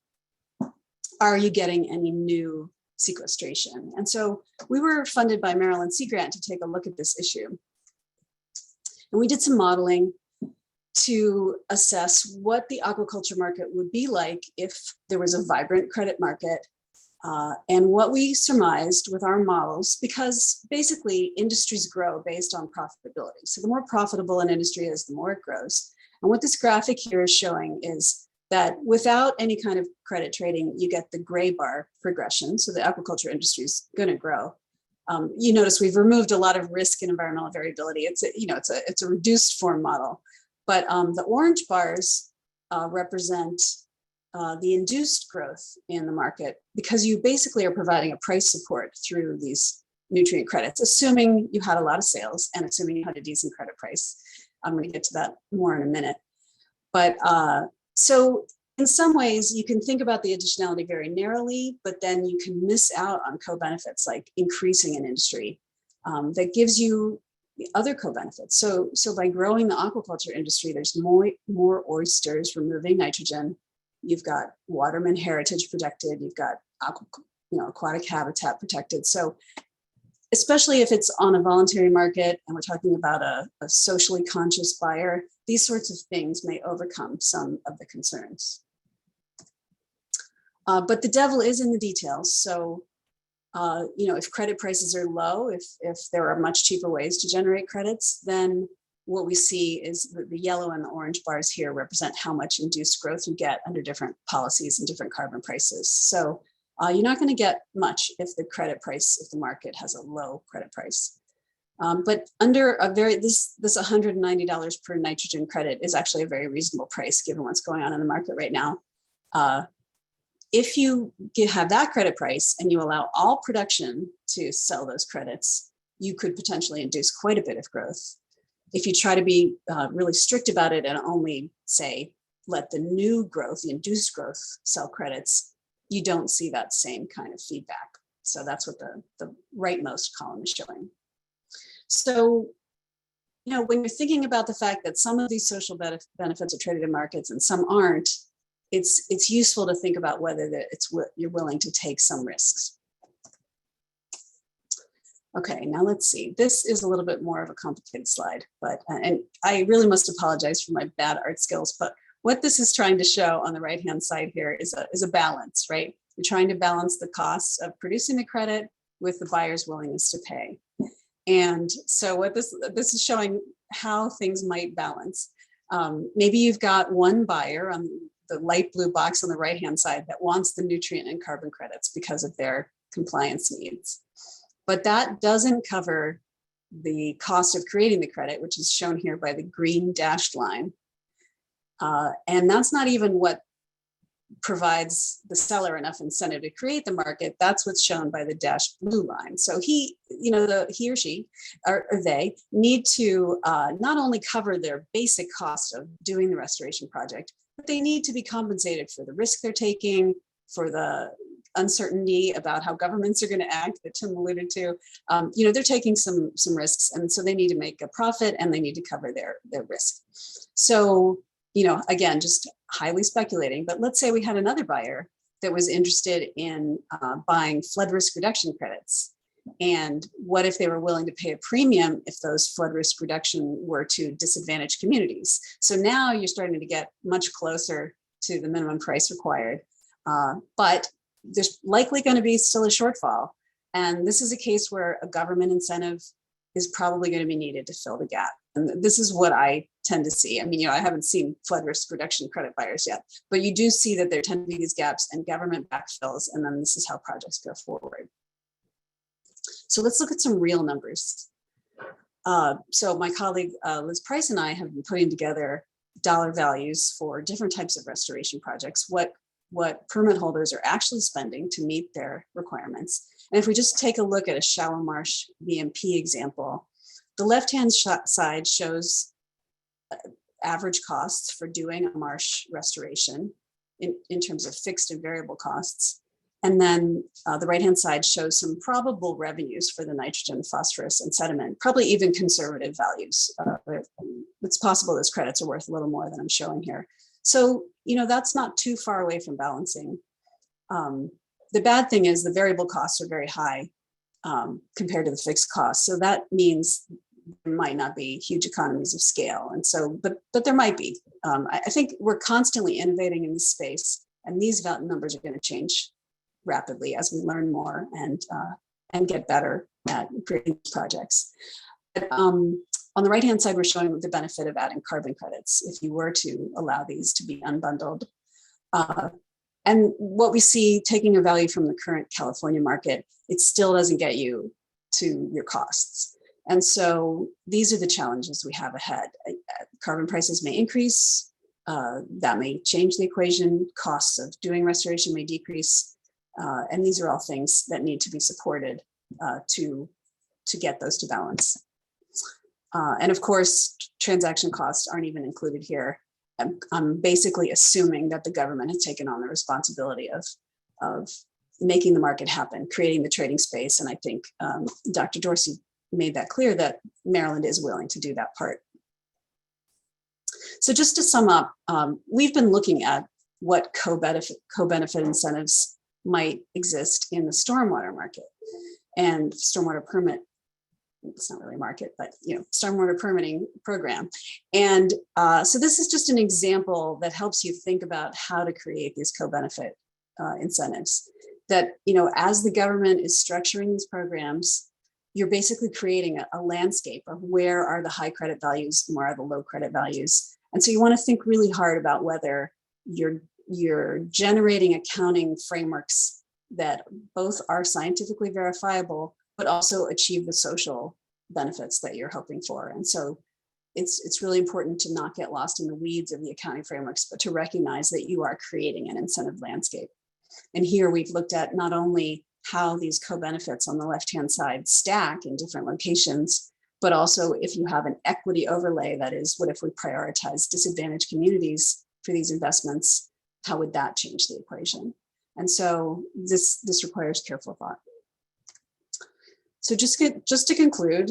Are you getting any new sequestration? And so we were funded by Maryland Sea Grant to take a look at this issue. And we did some modeling to assess what the aquaculture market would be like if there was a vibrant credit market. And what we surmised with our models, because basically industries grow based on profitability. So the more profitable an industry is, the more it grows. And what this graphic here is showing is that without any kind of credit trading, you get the gray bar progression. So the aquaculture industry is going to grow. You notice we've removed a lot of risk and environmental variability. It's a reduced form model, but the orange bars represent the induced growth in the market, because you basically are providing a price support through these nutrient credits, assuming you had a lot of sales and assuming you had a decent credit price. I'm going to get to that more in a minute. But so in some ways, you can think about the additionality very narrowly, but then you can miss out on co-benefits like increasing an industry that gives you other co-benefits. So by growing the aquaculture industry, there's more oysters removing nitrogen. You've got waterman heritage protected. You've got aquatic habitat protected. So especially if it's on a voluntary market and we're talking about a socially conscious buyer, these sorts of things may overcome some of the concerns. But the devil is in the details. So, if credit prices are low, if there are much cheaper ways to generate credits, then what we see is that the yellow and the orange bars here represent how much induced growth you get under different policies and different carbon prices. So you're not going to get much if the market has a low credit price. But under this $190 per nitrogen credit is actually a very reasonable price given what's going on in the market right now. If you have that credit price and you allow all production to sell those credits, you could potentially induce quite a bit of growth. If you try to be really strict about it and only say, let the new growth, the induced growth sell credits, you don't see that same kind of feedback. So that's what the rightmost column is showing. So, when you're thinking about the fact that some of these social benefits are traded in markets and some aren't, it's useful to think about whether you're willing to take some risks. Okay, now let's see. This is a little bit more of a complicated slide, but and I really must apologize for my bad art skills, but what this is trying to show on the right-hand side here is a balance, right? You're trying to balance the costs of producing the credit with the buyer's willingness to pay. And so what this is showing how things might balance. Maybe you've got one buyer on the light blue box on the right-hand side that wants the nutrient and carbon credits because of their compliance needs. But that doesn't cover the cost of creating the credit, which is shown here by the green dashed line. And that's not even what provides the seller enough incentive to create the market, that's what's shown by the dashed blue line. So he or she or they need to not only cover their basic cost of doing the restoration project, but they need to be compensated for the risk they're taking, for the uncertainty about how governments are going to act that Tim alluded to. They're taking some risks, and so they need to make a profit and they need to cover their risk. So, again, just highly speculating, but let's say we had another buyer that was interested in buying flood risk reduction credits. And what if they were willing to pay a premium if those flood risk reduction were to disadvantaged communities? So now you're starting to get much closer to the minimum price required, but there's likely going to be still a shortfall. And this is a case where a government incentive is probably going to be needed to fill the gap. And this is what I tend to see. I mean, I haven't seen flood risk reduction credit buyers yet, but you do see that there tend to be these gaps and government backfills, and then this is how projects go forward. So let's look at some real numbers. So my colleague Liz Price and I have been putting together dollar values for different types of restoration projects, what permit holders are actually spending to meet their requirements. And if we just take a look at a shallow marsh VMP example, the left-hand side shows average costs for doing a marsh restoration in terms of fixed and variable costs. And then the right-hand side shows some probable revenues for the nitrogen, phosphorus, and sediment, probably even conservative values. It's possible those credits are worth a little more than I'm showing here. So, that's not too far away from balancing. The bad thing is the variable costs are very high compared to the fixed costs. So that means there might not be huge economies of scale. And so, but there might be. I think we're constantly innovating in this space, and these numbers are going to change rapidly as we learn more and get better at creating projects. But, on the right-hand side, we're showing the benefit of adding carbon credits if you were to allow these to be unbundled. And what we see, taking a value from the current California market, it still doesn't get you to your costs. And so these are the challenges we have ahead. Carbon prices may increase, that may change the equation, costs of doing restoration may decrease, and these are all things that need to be supported to get those to balance. And of course, transaction costs aren't even included here. I'm basically assuming that the government has taken on the responsibility of making the market happen, creating the trading space. And I think Dr. Dorsey made that clear that Maryland is willing to do that part. So just to sum up, we've been looking at what co-benefit incentives might exist in the stormwater market and stormwater permit. It's not really a market, but stormwater permitting program. And so this is just an example that helps you think about how to create these co-benefit incentives. That, as the government is structuring these programs, you're basically creating a landscape of where are the high credit values and where are the low credit values. And so you want to think really hard about whether you're generating accounting frameworks that both are scientifically verifiable, but also achieve the social benefits that you're hoping for. And so it's really important to not get lost in the weeds of the accounting frameworks, but to recognize that you are creating an incentive landscape. And here we've looked at not only how these co-benefits on the left-hand side stack in different locations, but also if you have an equity overlay, that is, what if we prioritize disadvantaged communities for these investments, how would that change the equation? And so this requires careful thought. So just to conclude,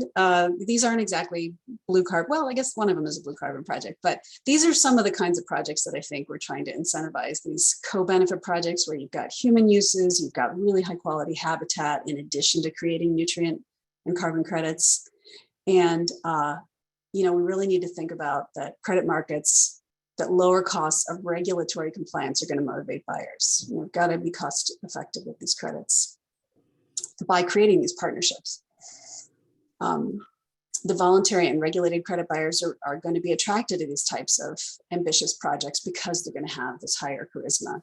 these aren't exactly BlueCarbon. Well, I guess one of them is a BlueCarbon project, but these are some of the kinds of projects that I think we're trying to incentivize. These co-benefit projects where you've got human uses, you've got really high quality habitat in addition to creating nutrient and carbon credits. And we really need to think about that credit markets, that lower costs of regulatory compliance are going to motivate buyers. You've got to be cost effective with these credits by creating these partnerships. The voluntary and regulated credit buyers are going to be attracted to these types of ambitious projects because they're going to have this higher charisma.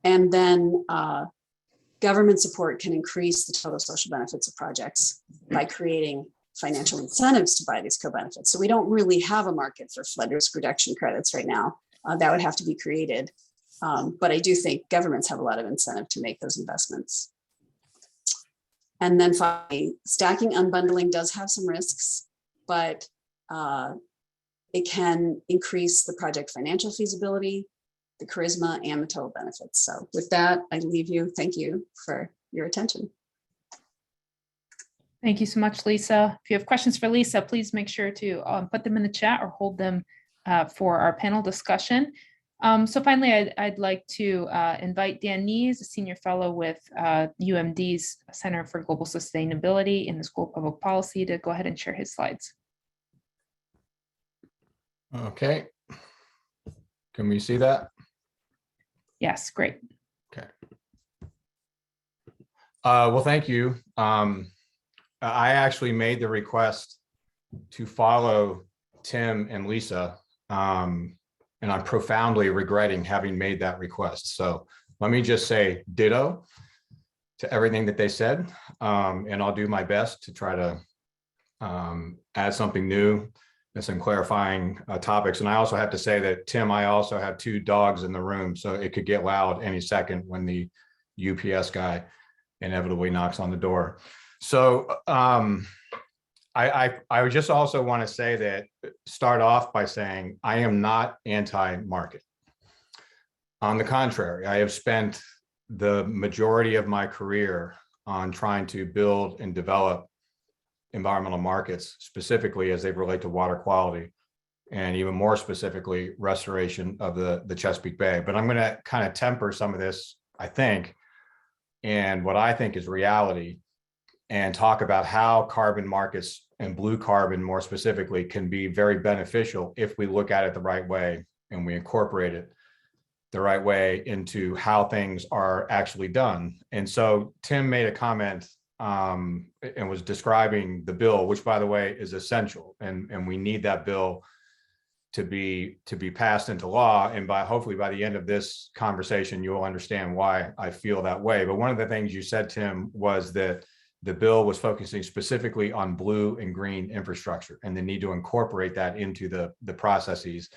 And then government support can increase the total social benefits of projects by creating financial incentives to buy these co-benefits. So we don't really have a market for flood risk reduction credits right now. That would have to be created. But I do think governments have a lot of incentive to make those investments. And then finally, stacking unbundling does have some risks, but it can increase the project financial feasibility, the charisma, and the total benefits. So with that, I leave you. Thank you for your attention. Thank you so much, Lisa. If you have questions for Lisa, please make sure to put them in the chat or hold them for our panel discussion. So finally, I'd like to invite Dan Nees, a senior fellow with UMD's Center for Global Sustainability in the School of Public Policy, to go ahead and share his slides. Okay. Can we see that? Yes, great. Okay. Well, thank you. I actually made the request to follow Tim and Lisa, and I'm profoundly regretting having made that request. So let me just say ditto to everything that they said, and I'll do my best to try to add something new and some clarifying topics. And I also have to say that, Tim, I also have 2 dogs in the room, so it could get loud any second when the UPS guy inevitably knocks on the door. So I would just also want to say that, start off by saying I am not anti-market. On the contrary, I have spent the majority of my career on trying to build and develop environmental markets, specifically as they relate to water quality, and even more specifically, restoration of the Chesapeake Bay. But I'm going to kind of temper some of this, I think, and what I think is reality, and talk about how carbon markets and blue carbon more specifically can be very beneficial if we look at it the right way and we incorporate it the right way into how things are actually done. And so Tim made a comment and was describing the bill, which, by the way, is essential, and we need that bill to be passed into law. And hopefully by the end of this conversation, you will understand why I feel that way. But one of the things you said, Tim, was that the bill was focusing specifically on blue and green infrastructure and the need to incorporate that into the processes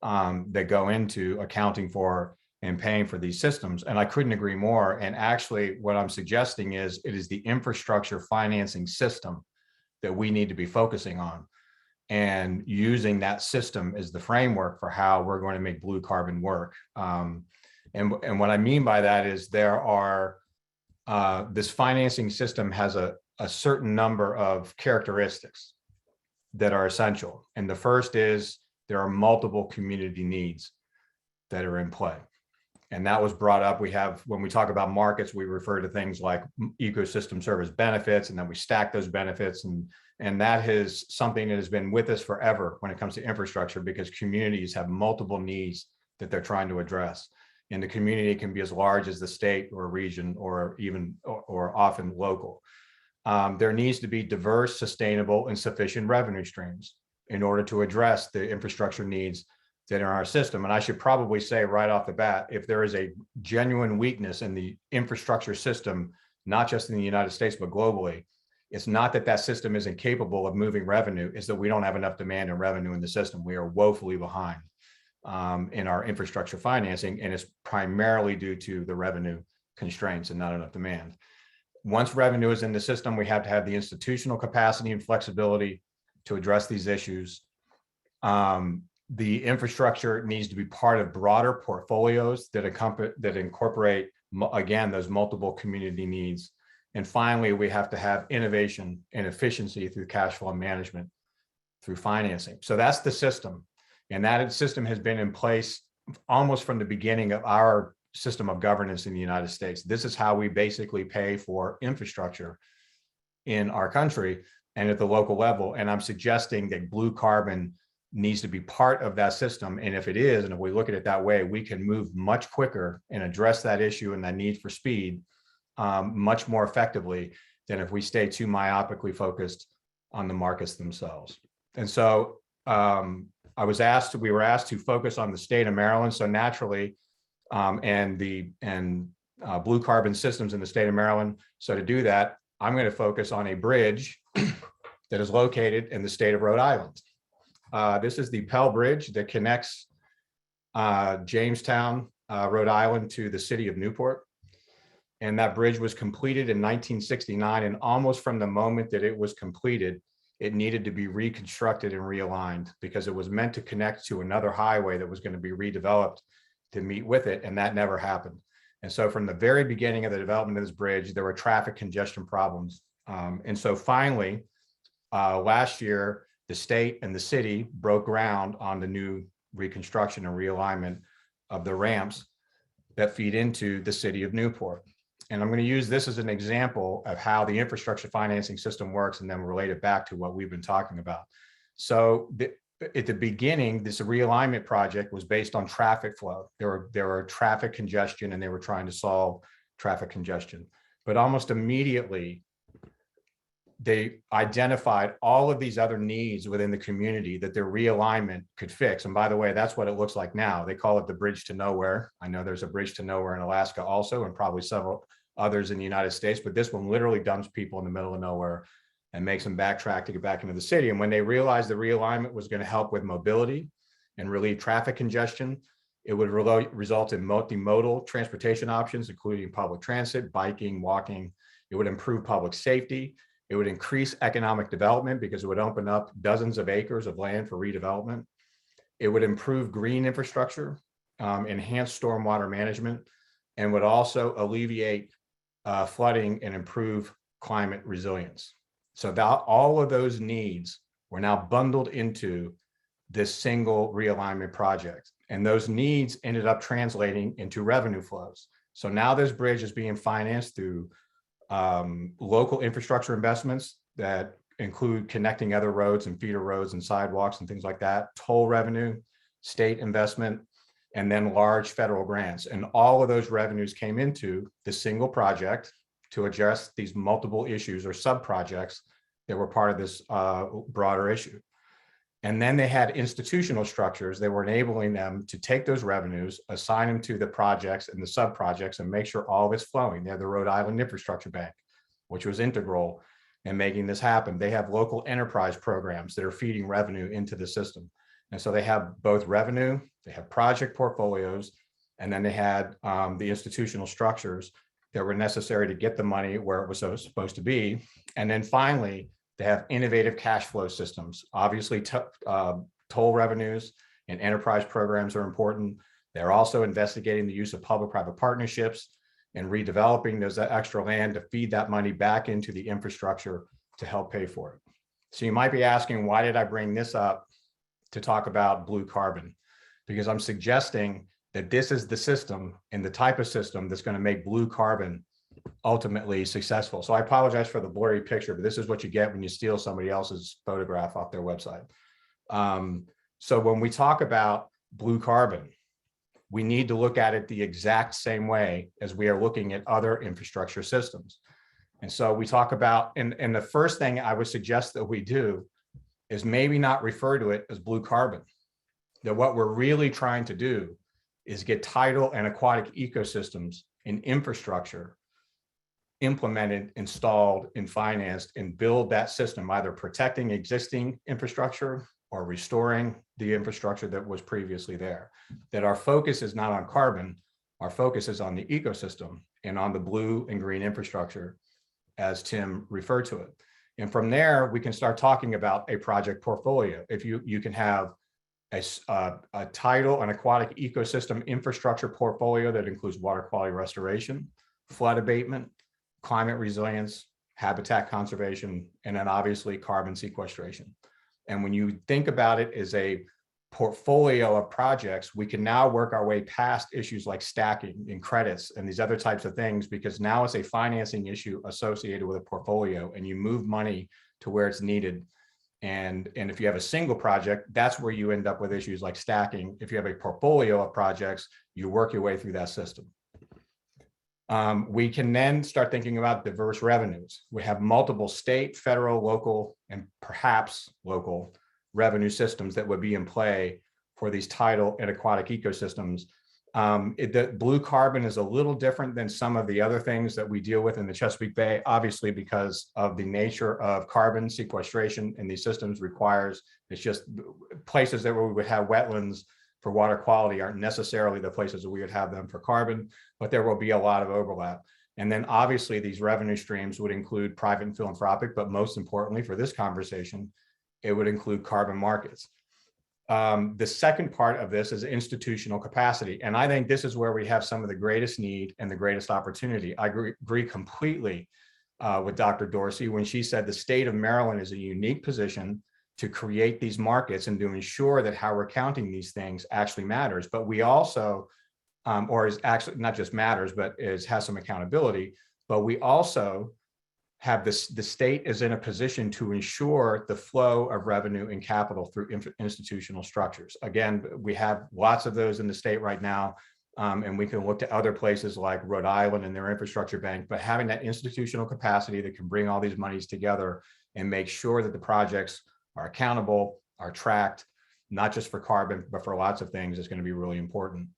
that go into accounting for and paying for these systems. And I couldn't agree more. And actually, what I'm suggesting is it is the infrastructure financing system that we need to be focusing on, and using that system as the framework for how we're going to make blue carbon work. And what I mean by that is there are this financing system has a certain number of characteristics that are essential. And the first is there are multiple community needs that are in play. And that was brought up. When we talk about markets, we refer to things like ecosystem service benefits, and then we stack those benefits. And that is something that has been with us forever when it comes to infrastructure, because communities have multiple needs that they're trying to address. And the community can be as large as the state or region, or often local. There needs to be diverse, sustainable, and sufficient revenue streams in order to address the infrastructure needs that are in our system. And I should probably say right off the bat, if there is a genuine weakness in the infrastructure system, not just in the United States, but globally, it's not that system isn't capable of moving revenue, it's that we don't have enough demand and revenue in the system. We are woefully behind in our infrastructure financing, and it's primarily due to the revenue constraints and not enough demand. Once revenue is in the system, we have to have the institutional capacity and flexibility to address these issues. The infrastructure needs to be part of broader portfolios that incorporate, again, those multiple community needs. And finally, we have to have innovation and efficiency through cash flow management, through financing. So that's the system. And that system has been in place almost from the beginning of our system of governance in the United States. This is how we basically pay for infrastructure in our country and at the local level. And I'm suggesting that blue carbon needs to be part of that system. And if it is, and if we look at it that way, we can move much quicker and address that issue and that need for speed much more effectively than if we stay too myopically focused on the markets themselves. And so we were asked to focus on the state of Maryland. So naturally, and blue carbon systems in the state of Maryland. So to do that, I'm going to focus on a bridge that is located in the state of Rhode Island. This is the Pell Bridge that connects Jamestown Rhode Island to the city of Newport. And that bridge was completed in 1969. And almost from the moment that it was completed, it needed to be reconstructed and realigned because it was meant to connect to another highway that was going to be redeveloped to meet with it. And that never happened. And so from the very beginning of the development of this bridge, there were traffic congestion problems. And so finally, last year, the state and the city broke ground on the new reconstruction and realignment of the ramps that feed into the city of Newport. And I'm going to use this as an example of how the infrastructure financing system works and then relate it back to what we've been talking about. So at the beginning, this realignment project was based on traffic flow. There were traffic congestion and they were trying to solve traffic congestion. But almost immediately, they identified all of these other needs within the community that their realignment could fix. And by the way, that's what it looks like now. They call it the bridge to nowhere. I know there's a bridge to nowhere in Alaska also, and probably several others in the United States, but this one literally dumps people in the middle of nowhere and makes them backtrack to get back into the city. And when they realized the realignment was going to help with mobility and relieve traffic congestion, it would result in multimodal transportation options, including public transit, biking, walking. It would improve public safety. It would increase economic development because it would open up dozens of acres of land for redevelopment. It would improve green infrastructure, enhance stormwater management, and would also alleviate flooding and improve climate resilience. So that all of those needs were now bundled into this single realignment project. And those needs ended up translating into revenue flows. So now this bridge is being financed through local infrastructure investments that include connecting other roads and feeder roads and sidewalks and things like that, toll revenue, state investment, and then large federal grants. And all of those revenues came into the single project to address these multiple issues or sub-projects that were part of this broader issue. And then they had institutional structures that were enabling them to take those revenues, assign them to the projects and the sub-projects and make sure all of it's flowing. They have the Rhode Island Infrastructure Bank, which was integral in making this happen. They have local enterprise programs that are feeding revenue into the system. And so they have both revenue, they have project portfolios, and then they had the institutional structures that were necessary to get the money where it was supposed to be. And then finally, they have innovative cash flow systems. Obviously, toll revenues and enterprise programs are important. They're also investigating the use of public-private partnerships and redeveloping those extra land to feed that money back into the infrastructure to help pay for it. So you might be asking, why did I bring this up to talk about BlueCarbon? Because I'm suggesting that this is the system and the type of system that's going to make BlueCarbon ultimately successful. So I apologize for the blurry picture, but this is what you get when you steal somebody else's photograph off their website. So when we talk about BlueCarbon, we need to look at it the exact same way as we are looking at other infrastructure systems. And so we talk about, and the first thing I would suggest that we do is maybe not refer to it as BlueCarbon. That what we're really trying to do is get tidal and aquatic ecosystems and infrastructure implemented, installed, and financed, and build that system, either protecting existing infrastructure or restoring the infrastructure that was previously there. That our focus is not on carbon, our focus is on the ecosystem and on the blue and green infrastructure, as Tim referred to it. And from there, we can start talking about a project portfolio. If you can have a tidal and aquatic ecosystem infrastructure portfolio that includes water quality restoration, flood abatement, climate resilience, habitat conservation, and then obviously carbon sequestration. And when you think about it as a portfolio of projects, we can now work our way past issues like stacking and credits and these other types of things, because now it's a financing issue associated with a portfolio, and you move money to where it's needed. And if you have a single project, that's where you end up with issues like stacking. If you have a portfolio of projects, you work your way through that system. We can then start thinking about diverse revenues. We have multiple state, federal, local, and perhaps local revenue systems that would be in play for these tidal and aquatic ecosystems. The BlueCarbon is a little different than some of the other things that we deal with in the Chesapeake Bay, obviously because of the nature of carbon sequestration in these systems requires, it's just places that we would have wetlands for water quality aren't necessarily the places that we would have them for carbon, but there will be a lot of overlap. And then obviously these revenue streams would include private and philanthropic, but most importantly for this conversation, it would include carbon markets. The second part of this is institutional capacity. And I think this is where we have some of the greatest need and the greatest opportunity. I agree completely with Dr. Dorsey when she said the state of Maryland is a unique position to create these markets and to ensure that how we're counting these things actually matters. But we also, or is actually not just matters, but has some accountability, but we also have this, the state is in a position to ensure the flow of revenue and capital through institutional structures. Again, we have lots of those in the state right now, and we can look to other places like Rhode Island and their infrastructure bank, but having that institutional capacity that can bring all these monies together and make sure that the projects are accountable, are tracked, not just for carbon, but for lots of things is going to be really important.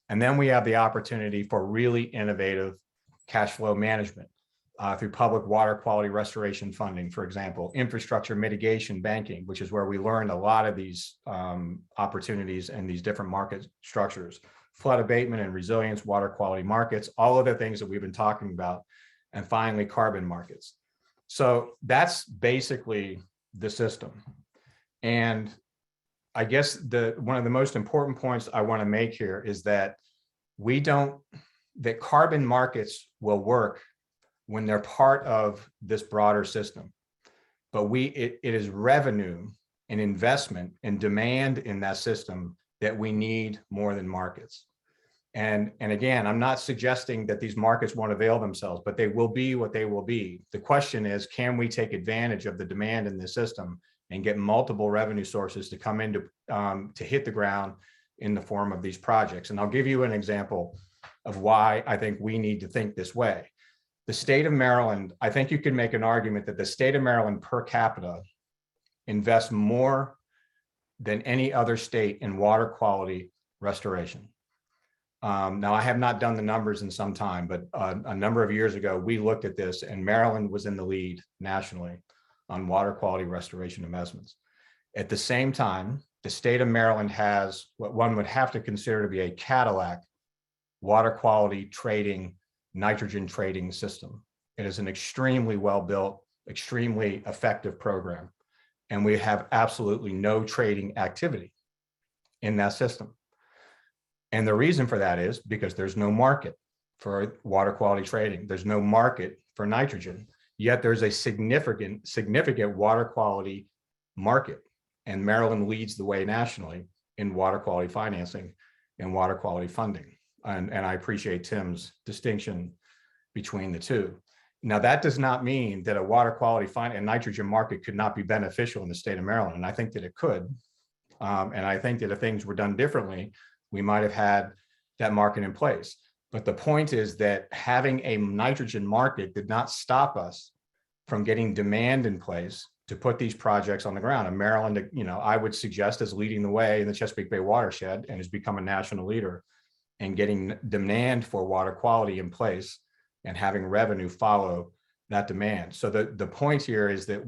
And then we have the opportunity for really innovative cash flow management. Through public water quality restoration funding, for example, infrastructure mitigation banking, which is where we learned a lot of these opportunities and these different market structures, flood abatement and resilience, water quality markets, all of the things that we've been talking about, and finally carbon markets. So that's basically the system. And I guess one of the most important points I want to make here is that that carbon markets will work when they're part of this broader system. But it is revenue and investment and demand in that system that we need more than markets. And again, I'm not suggesting that these markets won't avail themselves, but they will be what they will be. The question is, can we take advantage of the demand in the system and get multiple revenue sources to come in to hit the ground in the form of these projects? And I'll give you an example of why I think we need to think this way. The state of Maryland, I think you can make an argument that the state of Maryland per capita invests more than any other state in water quality restoration. Now, I have not done the numbers in some time, but a number of years ago, we looked at this and Maryland was in the lead nationally on water quality restoration investments. At the same time, the state of Maryland has what one would have to consider to be a Cadillac water quality trading, nitrogen trading system. It is an extremely well-built, extremely effective program. And we have absolutely no trading activity in that system. And the reason for that is because there's no market for water quality trading. There's no market for nitrogen, yet there's a significant water quality market. And Maryland leads the way nationally in water quality financing and water quality funding. And I appreciate Tim's distinction between the two. Now, that does not mean that a water quality and nitrogen market could not be beneficial in the state of Maryland. And I think that it could. And I think that if things were done differently, we might have had that market in place. But the point is that having a nitrogen market did not stop us from getting demand in place to put these projects on the ground. And Maryland, I would suggest, is leading the way in the Chesapeake Bay watershed and has become a national leader in getting demand for water quality in place and having revenue follow that demand. So the point here is that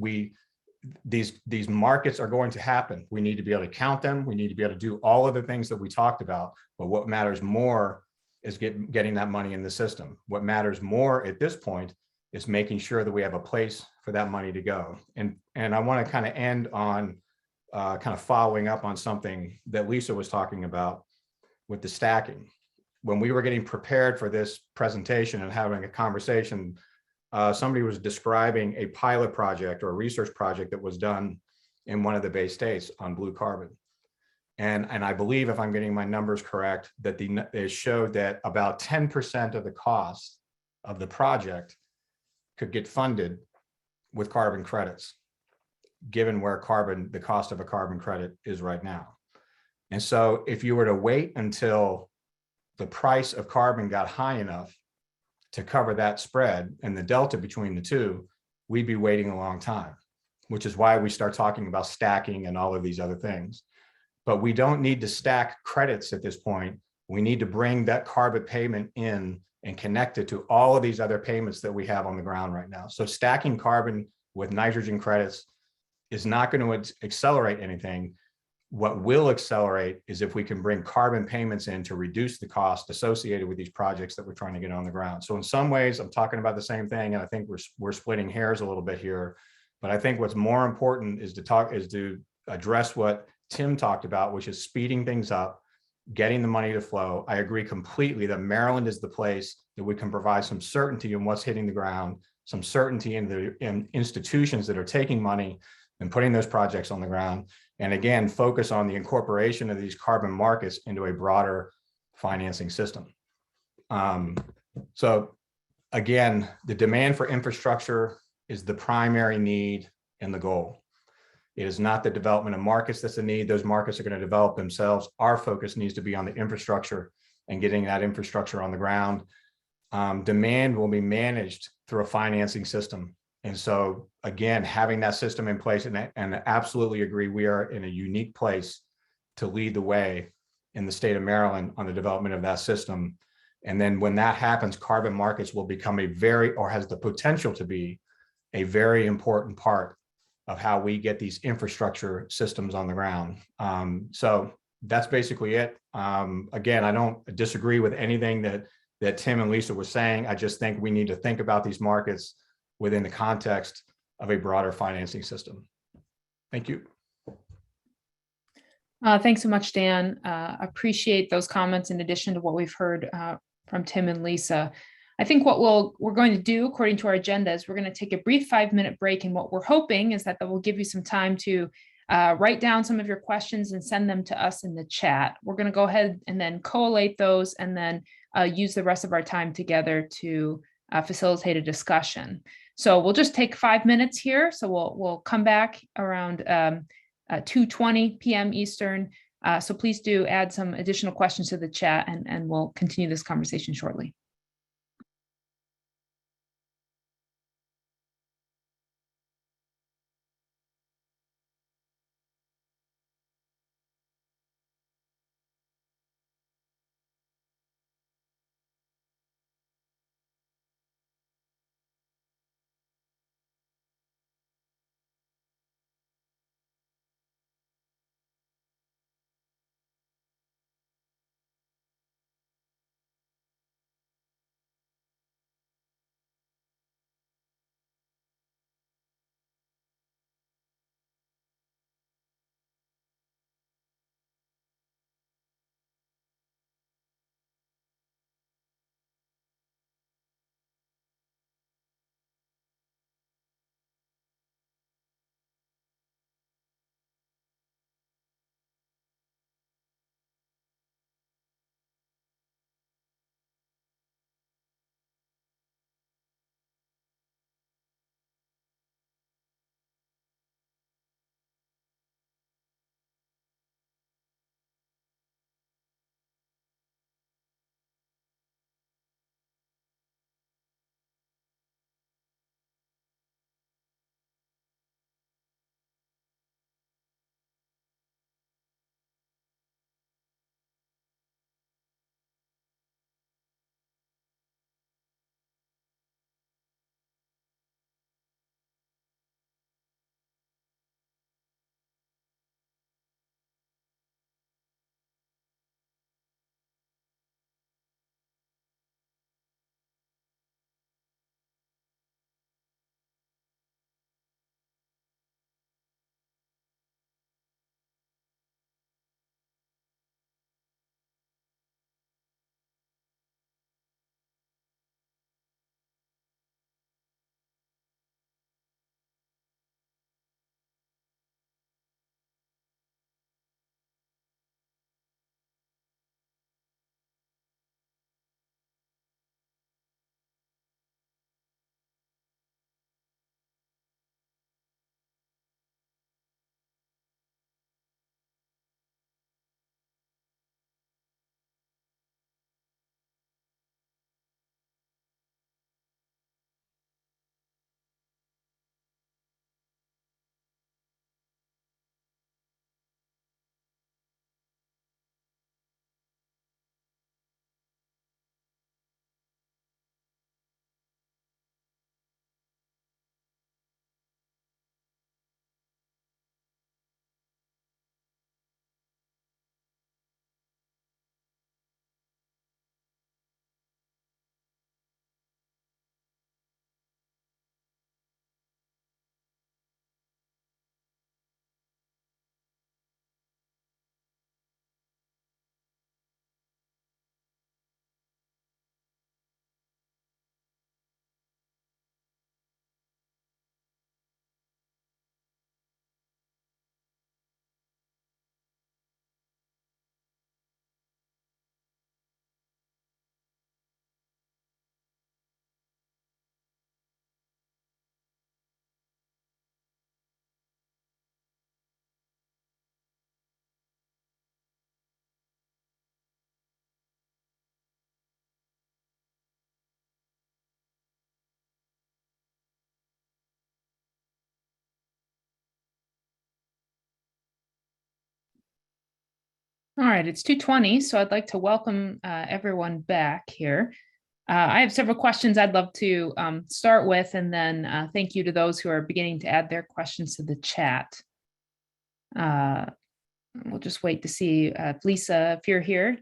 these markets are going to happen. We need to be able to count them. We need to be able to do all of the things that we talked about. But what matters more is getting that money in the system. What matters more at this point is making sure that we have a place for that money to go. And I want to kind of end on kind of following up on something that Lisa was talking about with the stacking. When we were getting prepared for this presentation and having a conversation, somebody was describing a pilot project or a research project that was done in one of the Bay States on BlueCarbon. And I believe, if I'm getting my numbers correct, that it showed that about 10% of the cost of the project could get funded with carbon credits, given where the cost of a carbon credit is right now. And so if you were to wait until the price of carbon got high enough to cover that spread and the delta between the two, we'd be waiting a long time, which is why we start talking about stacking and all of these other things. But we don't need to stack credits at this point. We need to bring that carbon payment in and connect it to all of these other payments that we have on the ground right now. So stacking carbon with nitrogen credits is not going to accelerate anything. What will accelerate is if we can bring carbon payments in to reduce the cost associated with these projects that we're trying to get on the ground. So in some ways, I'm talking about the same thing, and I think we're splitting hairs a little bit here. But I think what's more important is to address what Tim talked about, which is speeding things up, getting the money to flow. I agree completely that Maryland is the place that we can provide some certainty in what's hitting the ground, some certainty in institutions that are taking money and putting those projects on the ground. And again, focus on the incorporation of these carbon markets into a broader financing system. So again, the demand for infrastructure is the primary need and the goal. It is not the development of markets that's the need. Those markets are going to develop themselves. Our focus needs to be on the infrastructure and getting that infrastructure on the ground. Demand will be managed through a financing system. And so again, having that system in place, and I absolutely agree, we are in a unique place to lead the way in the state of Maryland on the development of that system. And then when that happens, carbon markets will become has the potential to be a very important part of how we get these infrastructure systems on the ground. So that's basically it. Again, I don't disagree with anything that Tim and Lisa were saying. I just think we need to think about these markets within the context of a broader financing system. Thank you. Thanks so much, Dan. Appreciate those comments in addition to what we've heard from Tim and Lisa. I think what we're going to do according to our agenda is we're going to take a brief 5-minute break. And what we're hoping is that will give you some time to write down some of your questions and send them to us in the chat. We're going to go ahead and then collate those and then use the rest of our time together to facilitate a discussion. So we'll just take 5 minutes here. So we'll come back around 2:20 p.m. Eastern. So please do add some additional questions to the chat and we'll continue this conversation shortly. All right, it's 2:20, so I'd like to welcome everyone back here. I have several questions I'd love to start with, and then thank you to those who are beginning to add their questions to the chat. We'll just wait to see if Lisa, if you're here,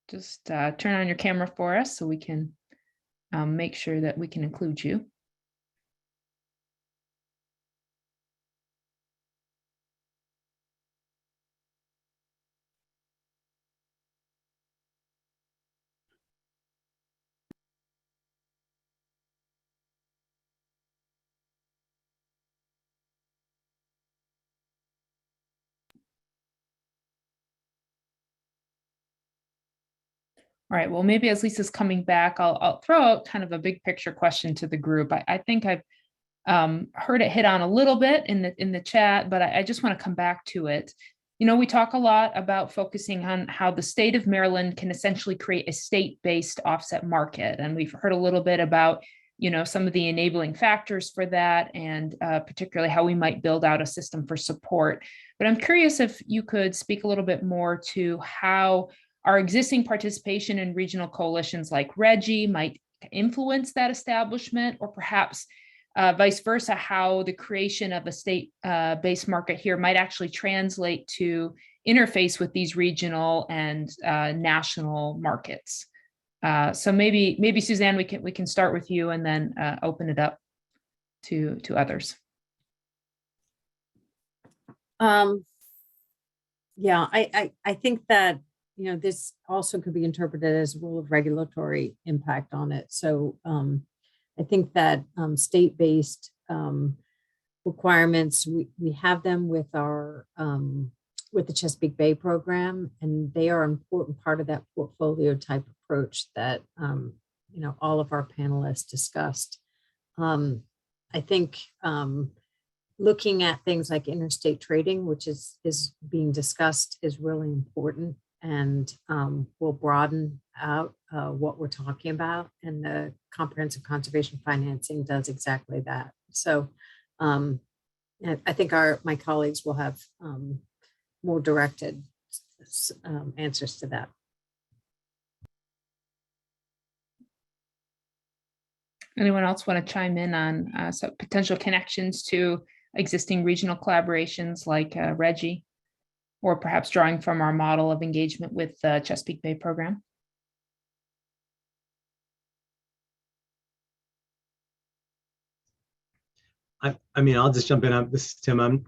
just turn on your camera for us so we can make sure that we can include you. All right, well, maybe as Lisa's coming back, I'll throw out kind of a big picture question to the group. I think I've heard it hit on a little bit in the chat, but I just want to come back to it. You know, we talk a lot about focusing on how the state of Maryland can essentially create a state-based offset market. And we've heard a little bit about, you know, some of the enabling factors for that, and particularly how we might build out a system for support. But I'm curious if you could speak a little bit more to how our existing participation in regional coalitions like RGGI might influence that establishment, or perhaps vice versa, how the creation of a state-based market here might actually translate to interface with these regional and national markets. So maybe Suzanne, we can start with you and then open it up to others. Yeah, I think that, you know, this also could be interpreted as a role of regulatory impact on it. So I think that state-based requirements, we have them with our with the Chesapeake Bay program, and they are an important part of that portfolio type approach that you know, all of our panelists discussed. I think looking at things like interstate trading, which is being discussed, is really important, and will broaden out what we're talking about. And the comprehensive conservation financing does exactly that. So I think my colleagues will have more directed answers to that. Anyone else want to chime in on some potential connections to existing regional collaborations like RGGI, or perhaps drawing from our model of engagement with the Chesapeake Bay program? I mean, I'll just jump in. This is Tim. I'm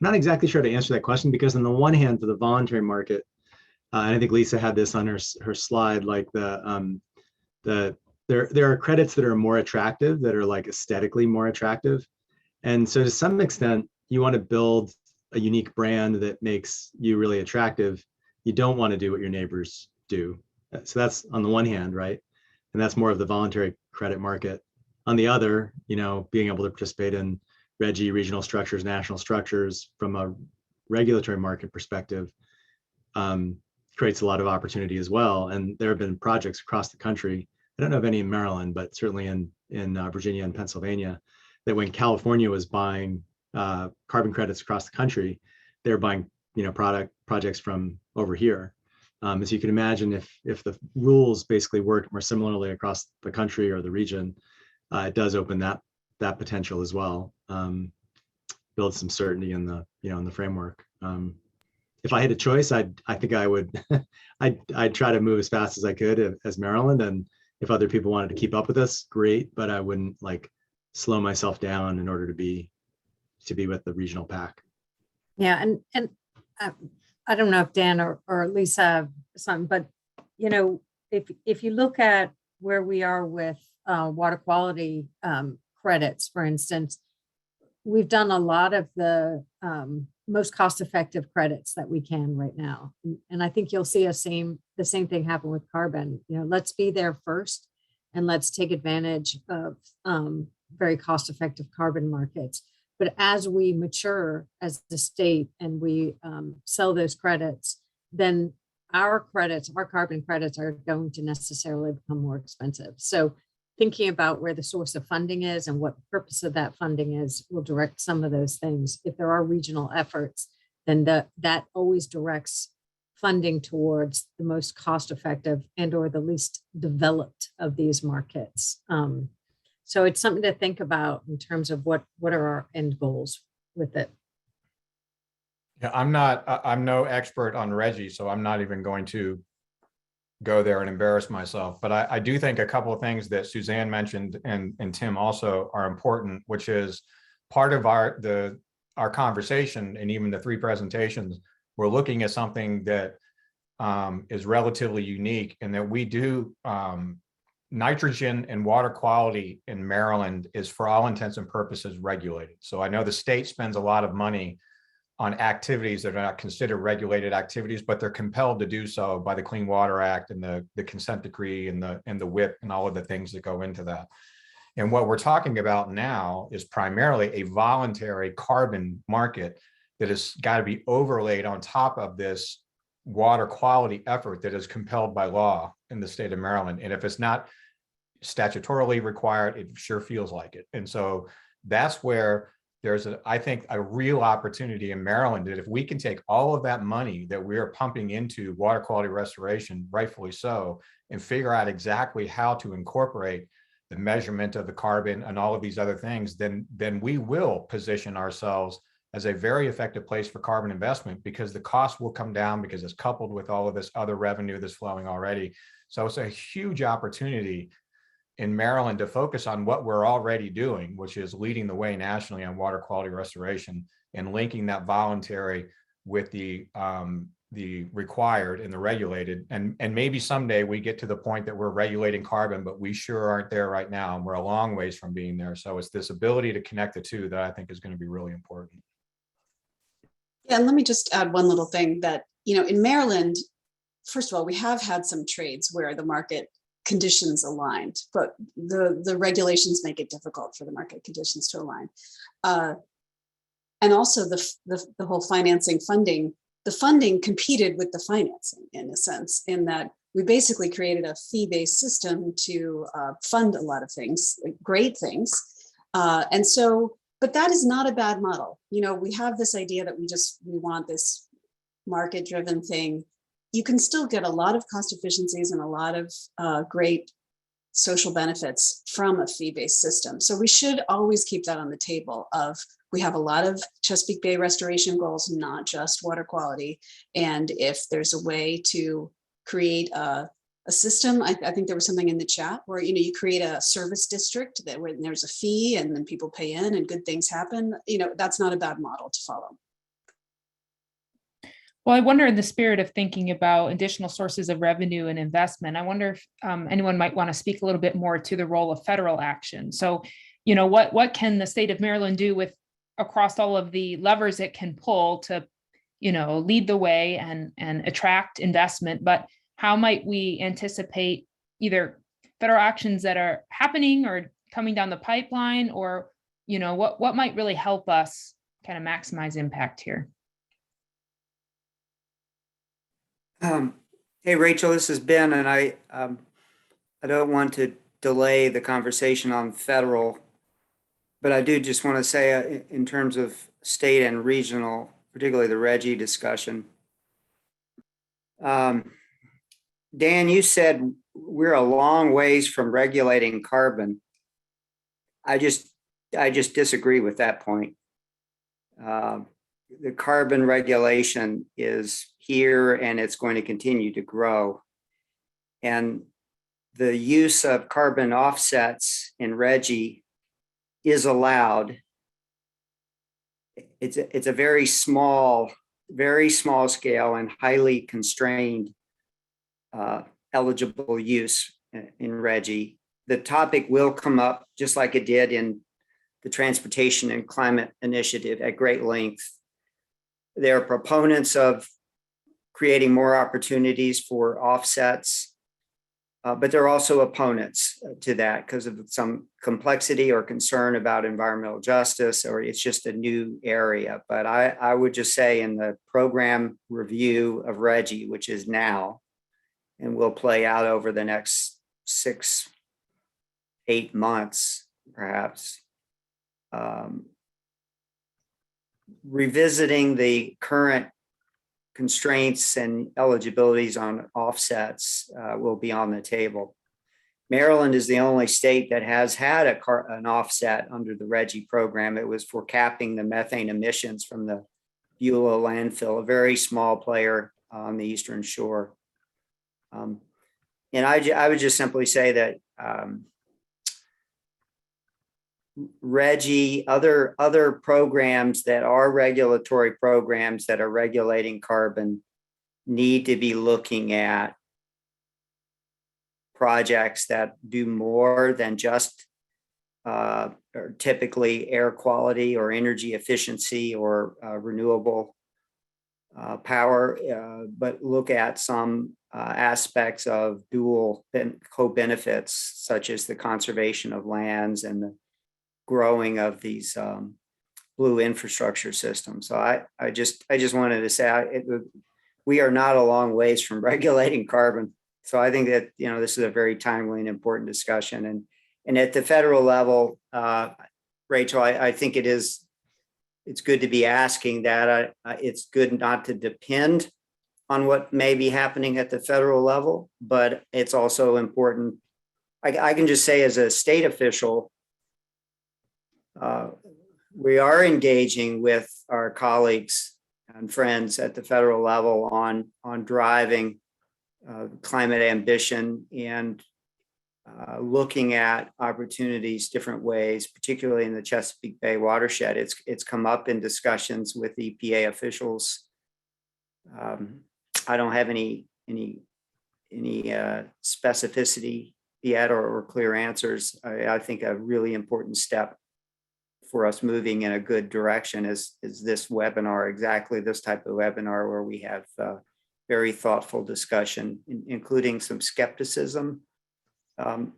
not exactly sure to answer that question, because on the one hand, for the voluntary market, and I think Lisa had this on her slide, like there are credits that are more attractive, that are like aesthetically more attractive. And so to some extent, you want to build a unique brand that makes you really attractive. You don't want to do what your neighbors do. So that's on the one hand, right? And that's more of the voluntary credit market. On the other, you know, being able to participate in RGGI, regional structures, national structures, from a regulatory market perspective, creates a lot of opportunity as well. And there have been projects across the country. I don't know of any in Maryland, but certainly in Virginia and Pennsylvania, that when California was buying carbon credits across the country, they're buying, you know, projects from over here. As you can imagine, if the rules basically work more similarly across the country or the region, it does open that potential as well. Build some certainty in the, you know, in the framework. If I had a choice, I think I would I'd try to move as fast as I could as Maryland, and if other people wanted to keep up with us, great, but I wouldn't like slow myself down in order to be with the regional pack. Yeah, and I don't know if Dan or Lisa have something, but you know, if you look at where we are with water quality credits, for instance, we've done a lot of the most cost-effective credits that we can right now, and I think you'll see the same thing happen with carbon. You know, let's be there first, and let's take advantage of very cost-effective carbon markets. But as we mature as the state and we sell those credits, then our carbon credits are going to necessarily become more expensive. So thinking about where the source of funding is and what the purpose of that funding is will direct some of those things. If there are regional efforts, then that always directs funding towards the most cost effective and or the least developed of these markets. So it's something to think about in terms of what are our end goals with it. Yeah, I'm no expert on Reggie, so I'm not even going to go there and embarrass myself. But I do think a couple of things that Suzanne mentioned and Tim also are important, which is part of our conversation and even the 3 presentations. We're looking at something that is relatively unique in that we do nitrogen and water quality in Maryland is for all intents and purposes regulated. So I know the state spends a lot of money on activities that are not considered regulated activities, but they're compelled to do so by the Clean Water Act and the consent decree and the WIP and all of the things that go into that. And what we're talking about now is primarily a voluntary carbon market that has got to be overlaid on top of this water quality effort that is compelled by law in the state of Maryland. And if it's not statutorily required, it sure feels like it. And so that's where there's I think a real opportunity in Maryland that if we can take all of that money that we are pumping into water quality restoration, rightfully so, and figure out exactly how to incorporate the measurement of the carbon and all of these other things, then we will position ourselves as a very effective place for carbon investment, because the cost will come down because it's coupled with all of this other revenue that's flowing already. So it's a huge opportunity in Maryland to focus on what we're already doing, which is leading the way nationally on water quality restoration and linking that voluntary with the required and the regulated. And maybe someday we get to the point that we're regulating carbon, but we sure aren't there right now. And we're a long ways from being there. So it's this ability to connect the two that I think is going to be really important. Yeah, and let me just add one little thing that, in Maryland, first of all, we have had some trades where the market conditions aligned, but the regulations make it difficult for the market conditions to align. And also the whole financing funding, the funding competed with the financing in a sense, in that we basically created a fee-based system to fund a lot of things, like great things. And so, but that is not a bad model. We have this idea that we want this market-driven thing. You can still get a lot of cost efficiencies and a lot of great social benefits from a fee-based system. So we should always keep that on the table we have a lot of Chesapeake Bay restoration goals, not just water quality. And if there's a way to create a system, I think there was something in the chat where, you create a service district where there's a fee and then people pay in and good things happen. That's not a bad model to follow. Well, I wonder, in the spirit of thinking about additional sources of revenue and investment, I wonder if anyone might want to speak a little bit more to the role of federal action. So, what can the state of Maryland do across all of the levers it can pull to, lead the way and attract investment? But how might we anticipate either federal actions that are happening or coming down the pipeline, or, what might really help us kind of maximize impact here? Hey, Rachel, this is Ben, and I don't want to delay the conversation on federal, but I do just want to say in terms of state and regional, particularly the Reggie discussion. Dan, you said we're a long ways from regulating carbon. I just disagree with that point. The carbon regulation is here and it's going to continue to grow. And the use of carbon offsets in Reggie is allowed. It's a very small scale and highly constrained eligible use in Reggie. The topic will come up just like it did in the Transportation and Climate Initiative at great length. There are proponents of creating more opportunities for offsets, but there are also opponents to that because of some complexity or concern about environmental justice, or it's just a new area. But I would just say in the program review of Reggie, which is now, and will play out over the next 6-8 months, perhaps, revisiting the current constraints and eligibilities on offsets will be on the table. Maryland is the only state that has had an offset under the RGGI program. It was for capping the methane emissions from the Beulah landfill, a very small player on the Eastern Shore. And I would just simply say that RGGI, other programs that are regulatory programs that are regulating carbon need to be looking at projects that do more than just or typically air quality or energy efficiency or renewable power, but look at some aspects of dual co-benefits, such as the conservation of lands and the growing of these blue infrastructure systems. So I just wanted to say we are not a long ways from regulating carbon. So I think that, this is a very timely and important discussion. And at the federal level, Rachel, I think it's good to be asking that. It's good not to depend on what may be happening at the federal level, but it's also important. I can just say as a state official, we are engaging with our colleagues and friends at the federal level on driving climate ambition and looking at opportunities different ways, particularly in the Chesapeake Bay watershed. It's come up in discussions with EPA officials. I don't have any specificity yet or clear answers. I think a really important step for us moving in a good direction is this webinar, exactly this type of webinar where we have very thoughtful discussion, including some skepticism. And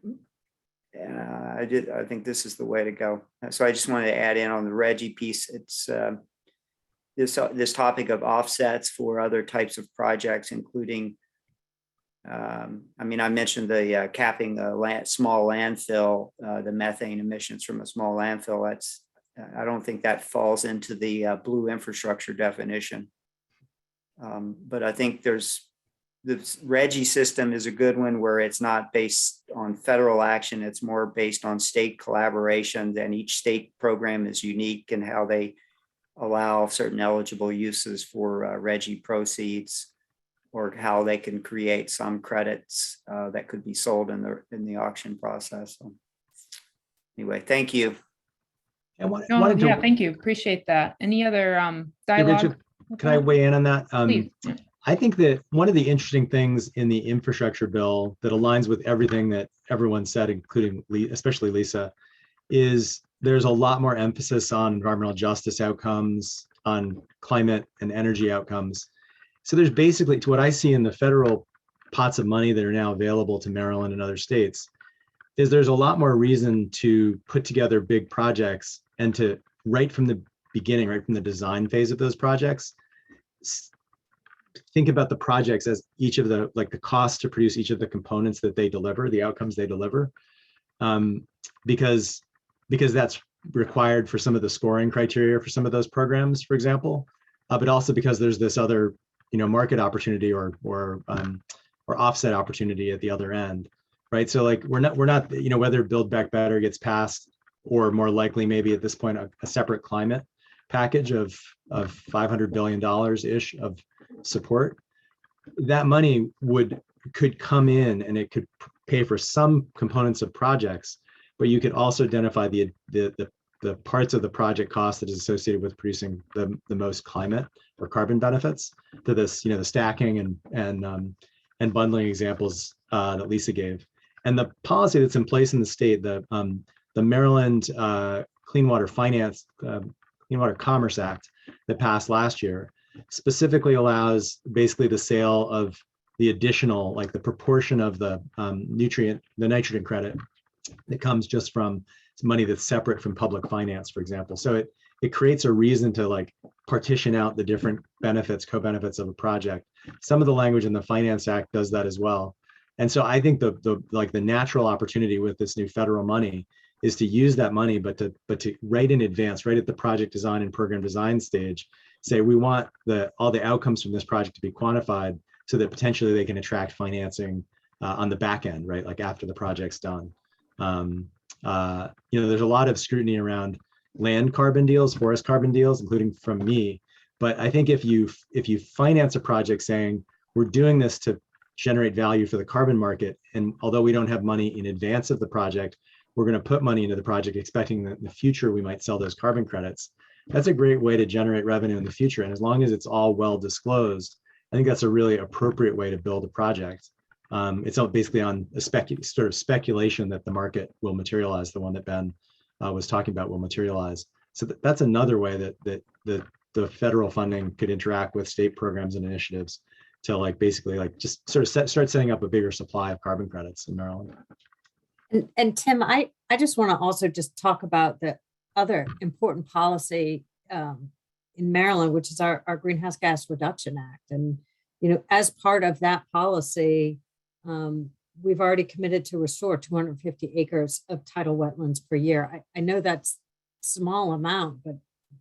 I think this is the way to go. So I just wanted to add in on the RGGI piece. It's this topic of offsets for other types of projects, including, I mentioned the capping the small landfill, the methane emissions from a small landfill. I don't think that falls into the blue infrastructure definition. But I think the RGGI system is a good one where it's not based on federal action. It's more based on state collaboration, and each state program is unique in how they allow certain eligible uses for RGGI proceeds, or how they can create some credits that could be sold in the auction process. So anyway, thank you. Thank you. Appreciate that. Any other dialogue? Rachel, can I weigh in on that? Please. I think that one of the interesting things in the infrastructure bill that aligns with everything that everyone said, including especially Lisa, is there's a lot more emphasis on environmental justice outcomes, on climate and energy outcomes. So there's basically, to what I see in the federal pots of money that are now available to Maryland and other states, is there's a lot more reason to put together big projects and to, right from the beginning, right from the design phase of those projects, think about the projects as each of the cost to produce each of the components that they deliver, the outcomes they deliver, because that's required for some of the scoring criteria for some of those programs, for example, but also because there's this other, market opportunity or offset opportunity at the other end, right? So we're not, whether Build Back Better gets passed, or more likely maybe at this point a separate climate package of $500 billion ish of support, that money could come in and it could pay for some components of projects, but you could also identify the parts of the project cost that is associated with producing the most climate or carbon benefits to this, the stacking and bundling examples that Lisa gave. And the policy that's in place in the state, the Maryland Clean Water Commerce Act that passed last year, specifically allows basically the sale of the additional, the proportion of the nitrogen credit that comes just from money that's separate from public finance, for example. So it creates a reason to partition out the different benefits, co-benefits of a project. Some of the language in the Finance Act does that as well. And so I think the natural opportunity with this new federal money is to use that money, but to right in advance, right at the project design and program design stage, say we want all the outcomes from this project to be quantified so that potentially they can attract financing on the back end, right? Like after the project's done. There's a lot of scrutiny around land carbon deals, forest carbon deals, including from me. But I think if you finance a project saying we're doing this to generate value for the carbon market, and although we don't have money in advance of the project, we're going to put money into the project expecting that in the future we might sell those carbon credits. That's a great way to generate revenue in the future. And as long as it's all well disclosed, I think that's a really appropriate way to build a project. It's basically on a sort of speculation that the market will materialize, the one that Ben was talking about will materialize. So that's another way that the federal funding could interact with state programs and initiatives to basically just sort of start setting up a bigger supply of carbon credits in Maryland. And Tim, I just want to also just talk about the other important policy in Maryland, which is our Greenhouse Gas Reduction Act. And, as part of that policy, we've already committed to restore 250 acres of tidal wetlands per year. I know that's a small amount, but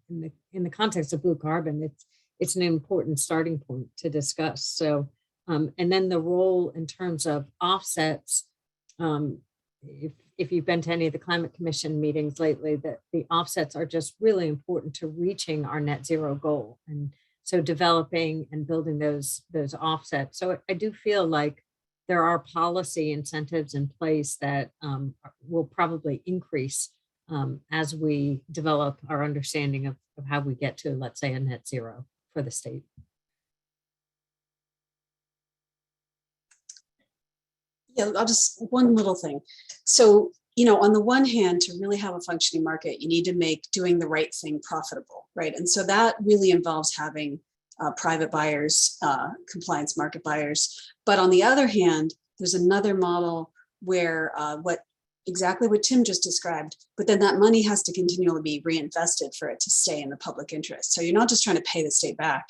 in the context of BlueCarbon, it's an important starting point to discuss. So, and then the role in terms of offsets, if you've been to any of the Climate Commission meetings lately, that the offsets are just really important to reaching our net zero goal. And so developing and building those offsets. So I do feel like there are policy incentives in place that will probably increase as we develop our understanding of how we get to, let's say, a net zero for the state. Yeah, I'll just, one little thing. So, on the one hand, to really have a functioning market, you need to make doing the right thing profitable, right? And so that really involves having private buyers, compliance market buyers. But on the other hand, there's another model where exactly what Tim just described, but then that money has to continually be reinvested for it to stay in the public interest. So you're not just trying to pay the state back,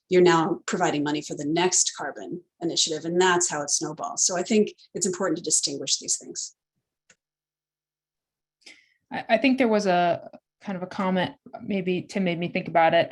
you're now providing money for the next carbon initiative, and that's how it snowballs. So I think it's important to distinguish these things. I think there was a kind of a comment, maybe Tim made me think about it,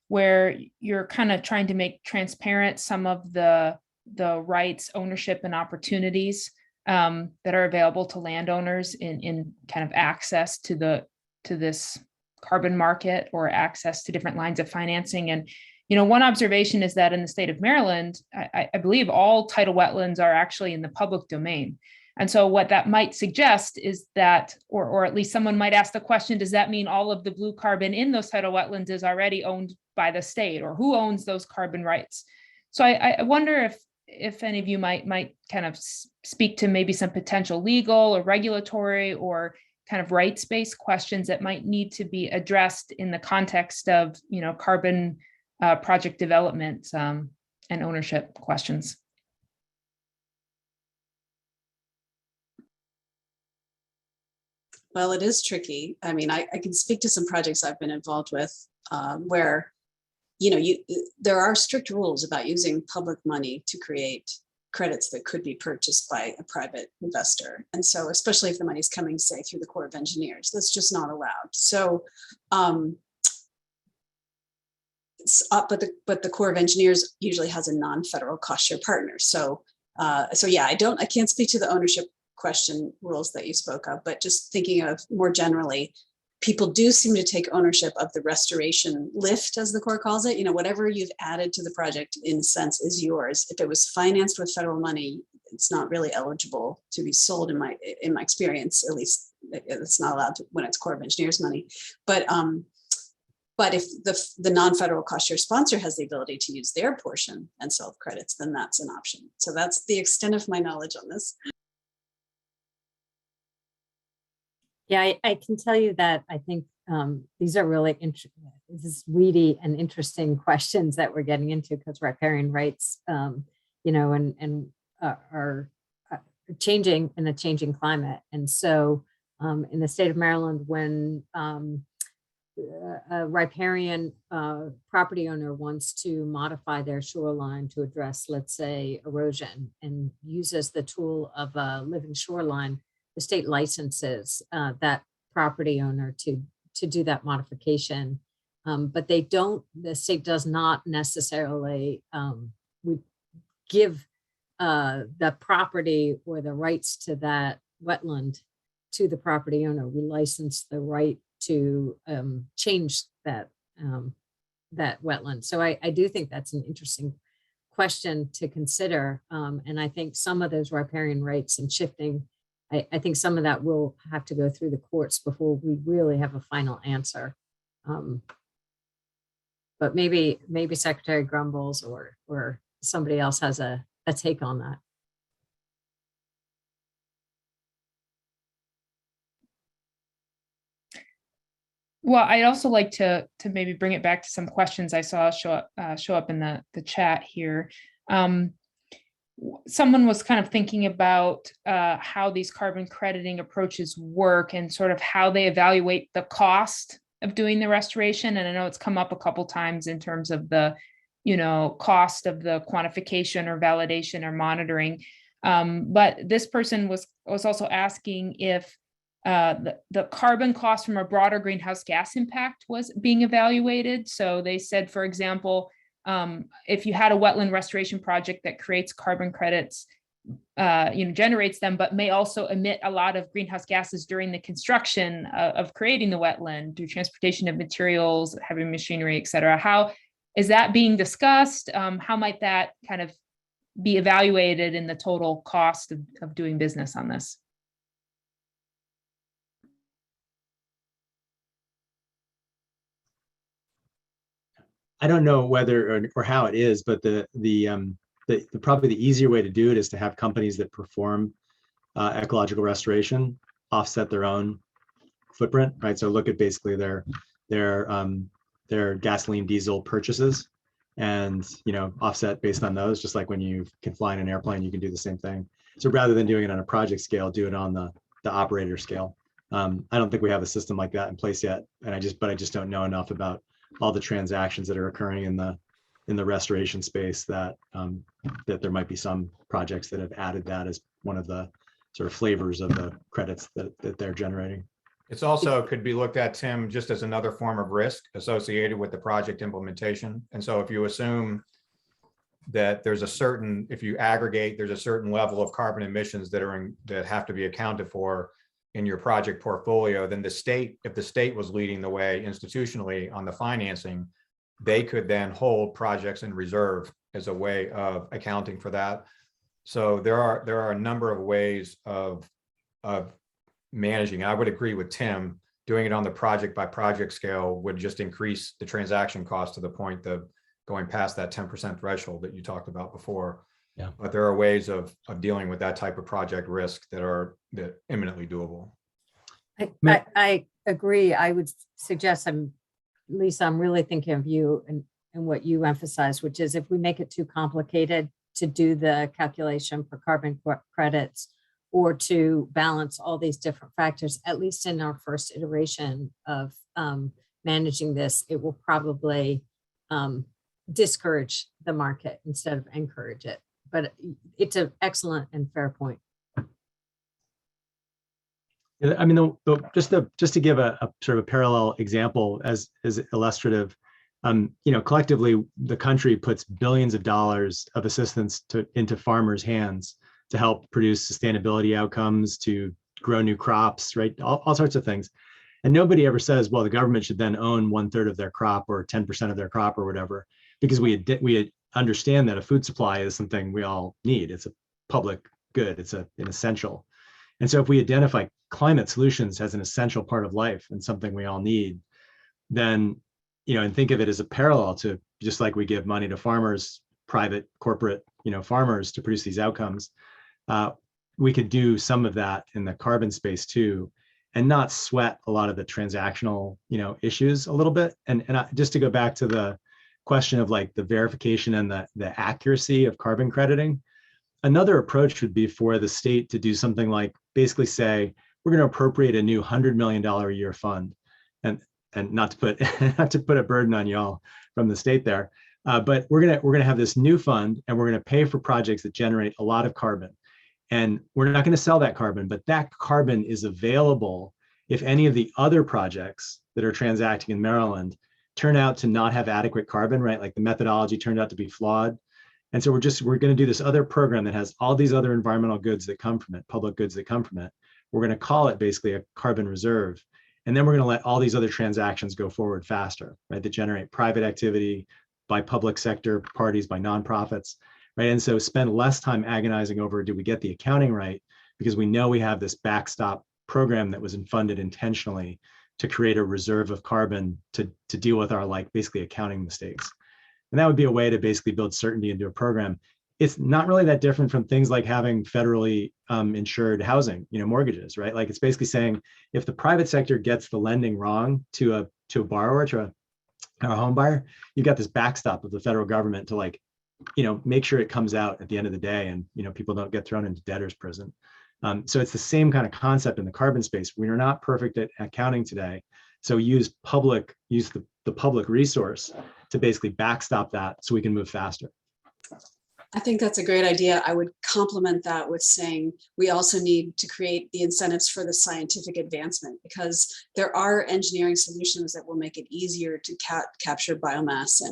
where you're kind of trying to make transparent some of the rights, ownership, and opportunities that are available to landowners in kind of access to this carbon market or access to different lines of financing. And one observation is that in the state of Maryland, I believe all tidal wetlands are actually in the public domain. And so what that might suggest is that, or at least someone might ask the question, does that mean all of the blue carbon in those tidal wetlands is already owned by the state, or who owns those carbon rights? So I wonder if any of you might kind of speak to maybe some potential legal or regulatory or kind of rights-based questions that might need to be addressed in the context of, carbon project development and ownership questions. Well, it is tricky. I mean, I can speak to some projects I've been involved with where, there are strict rules about using public money to create credits that could be purchased by a private investor. And so, especially if the money's coming, say, through the Corps of Engineers, that's just not allowed. So, but the Corps of Engineers usually has a non-federal cost share partner. So yeah, I can't speak to the ownership question rules that you spoke of, but just thinking of more generally, people do seem to take ownership of the restoration lift, as the Corps calls it. Whatever you've added to the project in a sense is yours. If it was financed with federal money, it's not really eligible to be sold in my experience. At least it's not allowed to when it's Corps of Engineers money. But if the non-federal cost share sponsor has the ability to use their portion and sell credits, then that's an option. So that's the extent of my knowledge on this. Yeah, I can tell you that I think these are really this is weedy and interesting questions that we're getting into because riparian rights, and are changing in a changing climate. And so in the state of Maryland, when a riparian property owner wants to modify their shoreline to address, let's say, erosion and uses the tool of a living shoreline, the state licenses that property owner to do that modification But they don't, the state does not necessarily we give the property or the rights to that wetland to the property owner. We license the right to change that that wetland. So I do think that's an interesting question to consider. And I think some of those riparian rights and shifting, I think some of that will have to go through the courts before we really have a final answer. But maybe Secretary Grumbles or somebody else has a take on that. Well, I'd also like to maybe bring it back to some questions I saw show up in the chat here. Someone was kind of thinking about how these carbon crediting approaches work and sort of how they evaluate the cost of doing the restoration. And I know it's come up a couple times in terms of the, cost of the quantification or validation or monitoring. But this person was also asking if the carbon cost from a broader greenhouse gas impact was being evaluated. So they said, for example, if you had a wetland restoration project that creates carbon credits, generates them, but may also emit a lot of greenhouse gases during the construction of creating the wetland through transportation of materials, heavy machinery, et cetera. How is that being discussed? How might that kind of be evaluated in the total cost of doing business on this? I don't know whether or how it is, but the probably the easier way to do it is to have companies that perform ecological restoration offset their own footprint, right? So look at basically their gasoline diesel purchases and offset based on those, just like when you can fly in an airplane, you can do the same thing. So rather than doing it on a project scale, do it on the operator scale. I don't think we have a system like that in place yet, and I just don't know enough about all the transactions that are occurring in the restoration space that there might be some projects that have added that as one of the sort of flavors of the credits that they're generating. It's also could be looked at, Tim, just as another form of risk associated with the project implementation. And so if you assume that if you aggregate, there's a certain level of carbon emissions that have to be accounted for in your project portfolio, then if the state was leading the way institutionally on the financing, they could then hold projects in reserve as a way of accounting for that. So there are a number of ways of managing. I would agree with Tim, doing it on the project by project scale would just increase the transaction cost to the point of going past that 10% threshold that you talked about before. Yeah. But there are ways of dealing with that type of project risk that are imminently doable. I agree. I would suggest, Lisa, I'm really thinking of you and what you emphasize, which is if we make it too complicated to do the calculation for carbon credits or to balance all these different factors, at least in our first iteration of managing this, it will probably discourage the market instead of encourage it. But it's an excellent and fair point. I mean, just to give a sort of a parallel example as illustrative, collectively the country puts billions of dollars of assistance into farmers' hands to help produce sustainability outcomes, to grow new crops, right? All sorts of things. And nobody ever says, well, the government should then own 1/3 of their crop or 10% of their crop or whatever, because we understand that a food supply is something we all need. It's a public good. It's an essential. And so if we identify climate solutions as an essential part of life and something we all need, then, and think of it as a parallel to just like we give money to farmers, private, corporate, farmers to produce these outcomes, we could do some of that in the carbon space too, and not sweat a lot of the transactional, issues a little bit. And just to go back to the question of like the verification and the accuracy of carbon crediting, another approach would be for the state to do something like basically say, we're going to appropriate a new $100 million a year fund, and not to put a burden on y'all from the state there, but we're going to have this new fund, and we're going to pay for projects that generate a lot of carbon, and we're not going to sell that carbon, but that carbon is available if any of the other projects that are transacting in Maryland turn out to not have adequate carbon, right? Like the methodology turned out to be flawed. And so we're going to do this other program that has all these other environmental goods that come from it, public goods that come from it. We're going to call it basically a carbon reserve. And then we're going to let all these other transactions go forward faster, right? That generate private activity by public sector parties, by nonprofits, right? And so spend less time agonizing over, do we get the accounting right? Because we know we have this backstop program that was funded intentionally to create a reserve of carbon to deal with our like basically accounting mistakes. And that would be a way to basically build certainty into a program. It's not really that different from things like having federally insured housing, mortgages, right? Like it's basically saying if the private sector gets the lending wrong to a borrower, to a home buyer, you've got this backstop of the federal government to like, make sure it comes out at the end of the day and, people don't get thrown into debtor's prison. So it's the same kind of concept in the carbon space. We are not perfect at accounting today. So use the public resource to basically backstop that so we can move faster. I think that's a great idea. I would complement that with saying we also need to create the incentives for the scientific advancement, because there are engineering solutions that will make it easier to capture biomass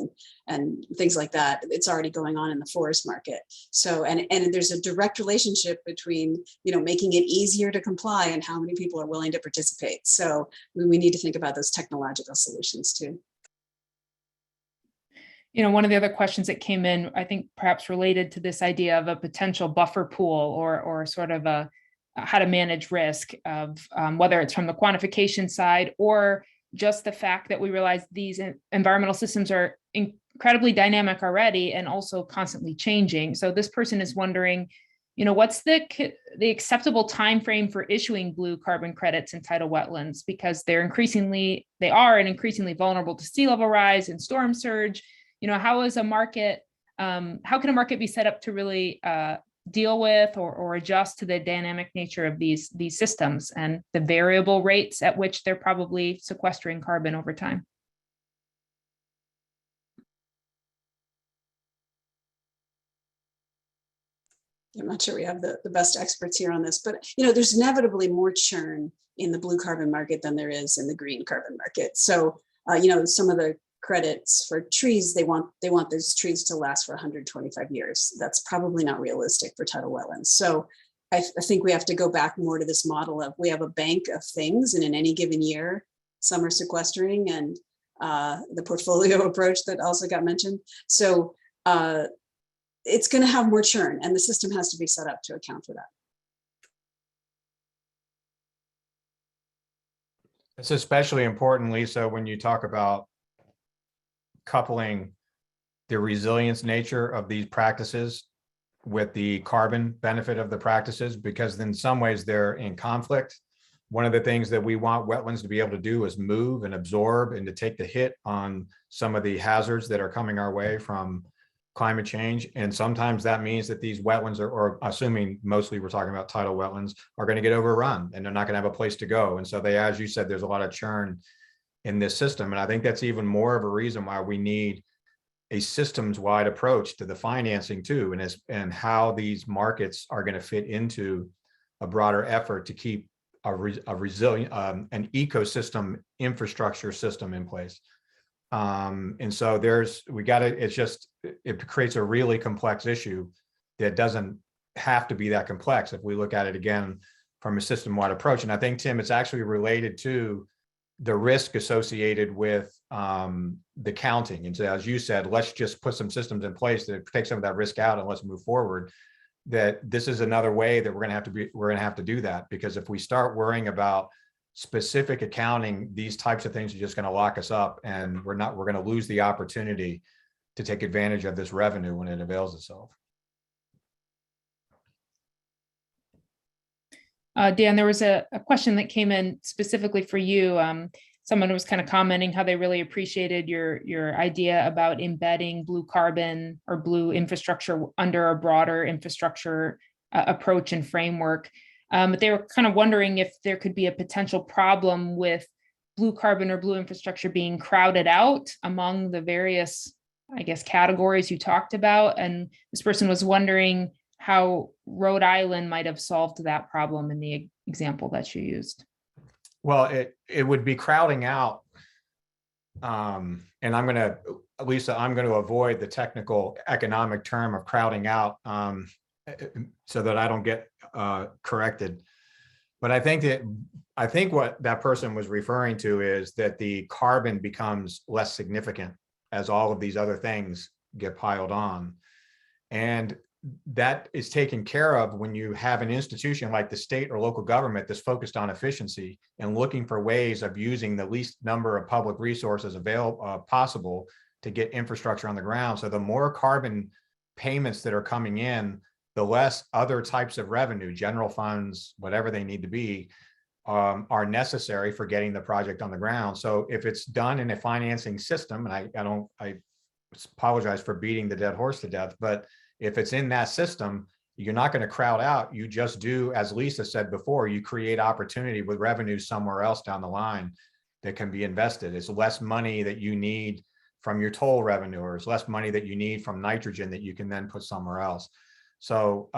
and things like that. It's already going on in the forest market. So, and there's a direct relationship between, making it easier to comply and how many people are willing to participate. So we need to think about those technological solutions too. One of the other questions that came in, I think perhaps related to this idea of a potential buffer pool or sort of how to manage risk of whether it's from the quantification side or just the fact that we realize these environmental systems are incredibly dynamic already and also constantly changing. So this person is wondering, what's the acceptable time frame for issuing blue carbon credits in tidal wetlands, because they are increasingly vulnerable to sea level rise and storm surge. How can a market be set up to really deal with or adjust to the dynamic nature of these systems and the variable rates at which they're probably sequestering carbon over time? I'm not sure we have the best experts here on this, but there's inevitably more churn in the blue carbon market than there is in the green carbon market. So some of the credits for trees, they want those trees to last for 125 years. That's probably not realistic for tidal wetlands. So I think we have to go back more to this model of we have a bank of things, and in any given year, some are sequestering, and the portfolio approach that also got mentioned. So it's going to have more churn, and the system has to be set up to account for that. It's especially important, Lisa, when you talk about coupling the resilience nature of these practices with the carbon benefit of the practices, because in some ways they're in conflict. One of the things that we want wetlands to be able to do is move and absorb and to take the hit on some of the hazards that are coming our way from climate change. And sometimes that means that these wetlands or assuming mostly we're talking about tidal wetlands, are going to get overrun and they're not going to have a place to go. And so as you said, there's a lot of churn in this system. And I think that's even more of a reason why we need a systems-wide approach to the financing too, and how these markets are going to fit into a broader effort to keep a resilient, an ecosystem infrastructure system in place. And so it creates a really complex issue that doesn't have to be that complex if we look at it again from a system-wide approach. And I think, Tim, it's actually related to the risk associated with the counting. And so, as you said, let's just put some systems in place that take some of that risk out and let's move forward. That this is another way that we're going to have to do that, because if we start worrying about specific accounting, these types of things are just going to lock us up, and we're going to lose the opportunity to take advantage of this revenue when it avails itself. Dan, there was a question that came in specifically for you. Someone was kind of commenting how they really appreciated your idea about embedding blue carbon or blue infrastructure under a broader infrastructure approach and framework. But they were kind of wondering if there could be a potential problem with blue carbon or blue infrastructure being crowded out among the various, I guess, categories you talked about. And this person was wondering how Rhode Island might have solved that problem in the example that you used. Well, it would be crowding out And I'm going to, Lisa, I'm going to avoid the technical economic term of crowding out so that I don't get corrected. But I think what that person was referring to is that the carbon becomes less significant as all of these other things get piled on. And that is taken care of when you have an institution like the state or local government that's focused on efficiency and looking for ways of using the least number of public resources available possible to get infrastructure on the ground. So the more carbon payments that are coming in, the less other types of revenue, general funds, whatever they need to be, are necessary for getting the project on the ground. So if it's done in a financing system, and I apologize for beating the dead horse to death, but if it's in that system, you're not going to crowd out. You just do, as Lisa said before, you create opportunity with revenue somewhere else down the line that can be invested. It's less money that you need from your toll revenue, or it's less money that you need from nitrogen that you can then put somewhere else. So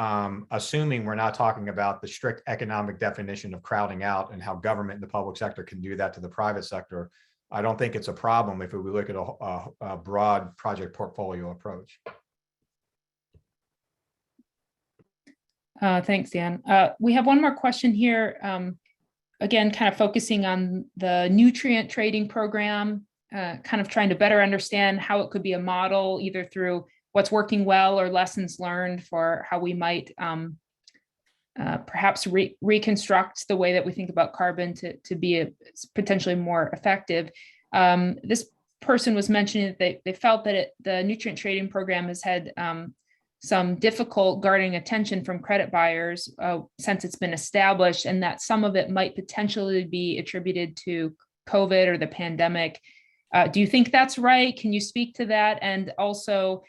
assuming we're not talking about the strict economic definition of crowding out and how government and the public sector can do that to the private sector, I don't think it's a problem if we look at a broad project portfolio approach. Thanks, Dan. We have one more question here. Again, kind of focusing on the nutrient trading program, kind of trying to better understand how it could be a model, either through what's working well or lessons learned for how we might perhaps reconstruct the way that we think about carbon to be potentially more effective. This person was mentioning that they felt that the nutrient trading program has had some difficult garnering attention from credit buyers since it's been established, and that some of it might potentially be attributed to COVID or the pandemic. Do you think that's right? Can you speak to that? And also,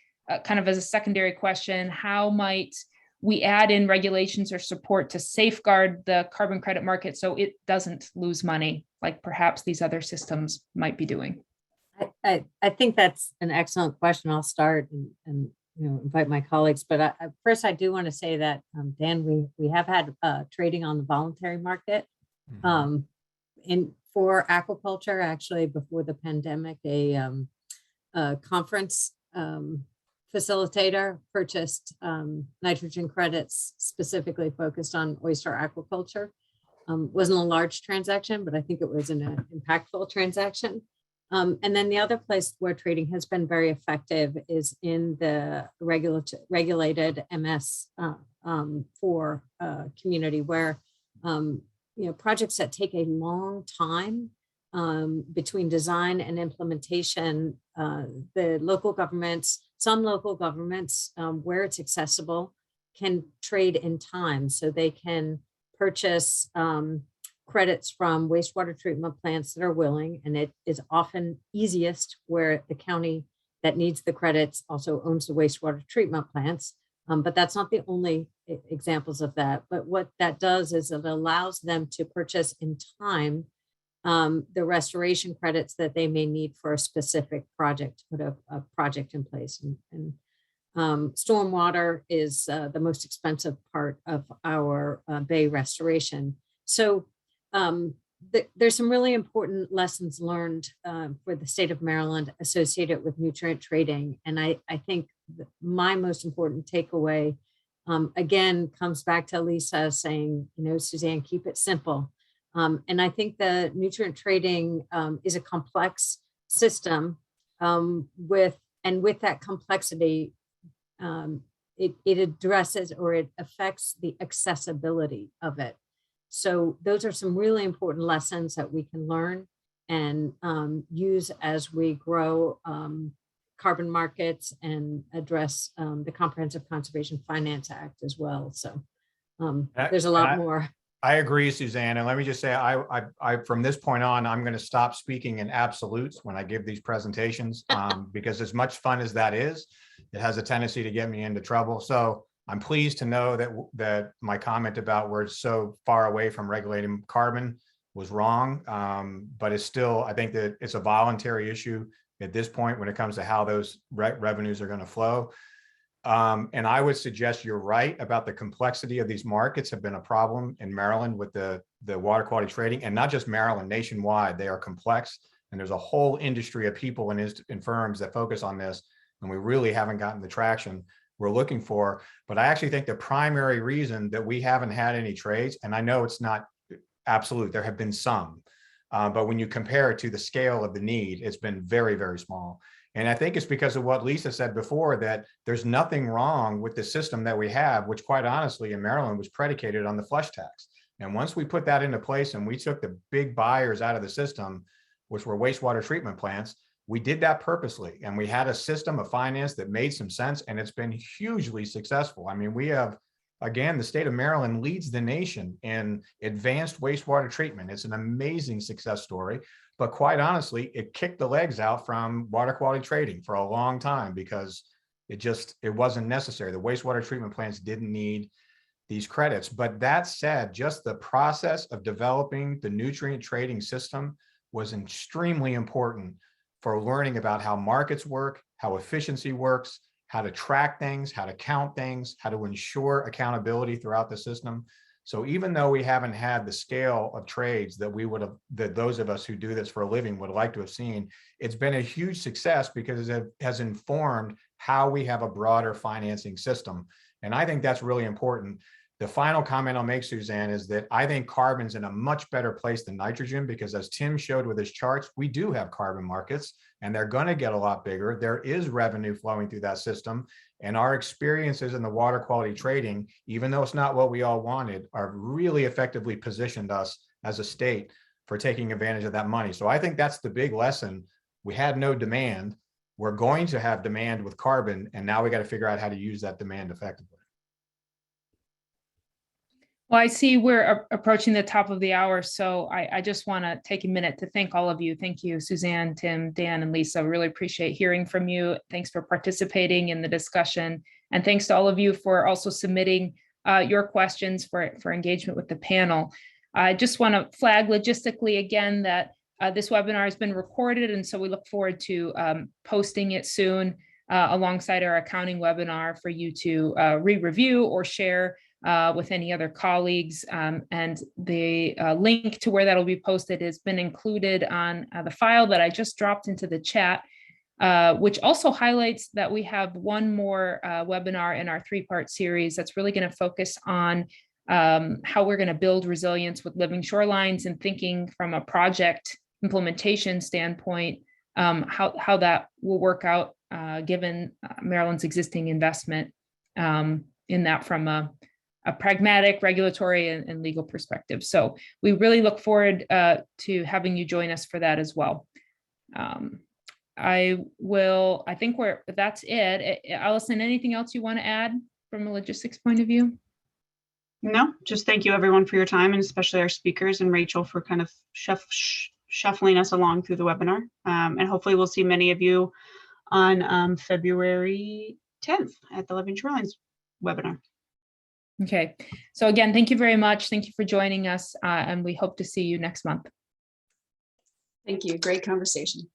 kind of as a secondary question, how might we add in regulations or support to safeguard the carbon credit market so it doesn't lose money, like perhaps these other systems might be doing? I think that's an excellent question. I'll start and invite my colleagues. But first, I do want to say that, Dan, we have had trading on the voluntary market for aquaculture. Actually, before the pandemic, a conference facilitator purchased nitrogen credits specifically focused on oyster aquaculture. Wasn't a large transaction, but I think it was an impactful transaction. And then the other place where trading has been very effective is in the regulated MS for community, where projects that take a long time between design and implementation, the local governments, some local governments, where it's accessible, can trade in time, so they can purchase credits from wastewater treatment plants that are willing, and it is often easiest where the county that needs the credits also owns the wastewater treatment plants. But that's not the only examples of that. But what that does is it allows them to purchase in time the restoration credits that they may need for a specific project, to put a project in place. And stormwater is the most expensive part of our bay restoration. So there's some really important lessons learned for the state of Maryland associated with nutrient trading. And I think my most important takeaway, again, comes back to Lisa saying, Suzanne, keep it simple. And I think the nutrient trading is a complex system with that complexity, it addresses or it affects the accessibility of it. So those are some really important lessons that we can learn and use as we grow carbon markets and address the Comprehensive Conservation Finance Act as well. So there's a lot more. I agree, Suzanne. And let me just say, I from this point on, I'm going to stop speaking in absolutes when I give these presentations, because as much fun as that is, it has a tendency to get me into trouble. So I'm pleased to know that my comment about we're so far away from regulating carbon was wrong, but it's still, I think that it's a voluntary issue at this point when it comes to how those revenues are going to flow. And I would suggest you're right about the complexity of these markets have been a problem in Maryland with the water quality trading, and not just Maryland, nationwide. They are complex. And there's a whole industry of people and firms that focus on this, and we really haven't gotten the traction we're looking for. But I actually think the primary reason that we haven't had any trades, and I know it's not absolute, there have been some, but when you compare it to the scale of the need, it's been very, very small. And I think it's because of what Lisa said before, that there's nothing wrong with the system that we have, which quite honestly in Maryland was predicated on the flush tax. And once we put that into place and we took the big buyers out of the system, which were wastewater treatment plants, we did that purposely. And we had a system of finance that made some sense, and it's been hugely successful. I mean, we have, again, the state of Maryland leads the nation in advanced wastewater treatment. It's an amazing success story, but quite honestly, it kicked the legs out from water quality trading for a long time because it wasn't necessary. The wastewater treatment plants didn't need these credits. But that said, just the process of developing the nutrient trading system was extremely important for learning about how markets work, how efficiency works, how to track things, how to count things, how to ensure accountability throughout the system. So even though we haven't had the scale of trades that that those of us who do this for a living would like to have seen, it's been a huge success because it has informed how we have a broader financing system. And I think that's really important. The final comment I'll make, Suzanne, is that I think carbon's in a much better place than nitrogen, because as Tim showed with his charts, we do have carbon markets and they're going to get a lot bigger. There is revenue flowing through that system. And our experiences in the water quality trading, even though it's not what we all wanted, are really effectively positioned us as a state for taking advantage of that money. So I think that's the big lesson. We had no demand. We're going to have demand with carbon, and now we got to figure out how to use that demand effectively. Well, I see we're approaching the top of the hour, so I just want to take a minute to thank all of you. Thank you, Suzanne, Tim, Dan, and Lisa. Really appreciate hearing from you. Thanks for participating in the discussion. And thanks to all of you for also submitting your questions for engagement with the panel. I just want to flag logistically again that this webinar has been recorded, and so we look forward to posting it soon alongside our accounting webinar for you to re-review or share with any other colleagues, and the link to where that'll be posted has been included on the file that I just dropped into the chat, which also highlights that we have one more webinar in our three-part series that's really going to focus on how we're going to build resilience with living shorelines, and thinking from a project implementation standpoint, how that will work out given Maryland's existing investment in that from a pragmatic, regulatory, and legal perspective. So we really look forward to having you join us for that as well. I think that's it. Allison, anything else you want to add from a logistics point of view? No, just thank you everyone for your time, and especially our speakers and Rachel for kind of shuffling us along through the webinar. And hopefully we'll see many of you on February 10th at the Living Shorelines webinar. Okay, so again, thank you very much. Thank you for joining us, and we hope to see you next month. Thank you. Great conversation.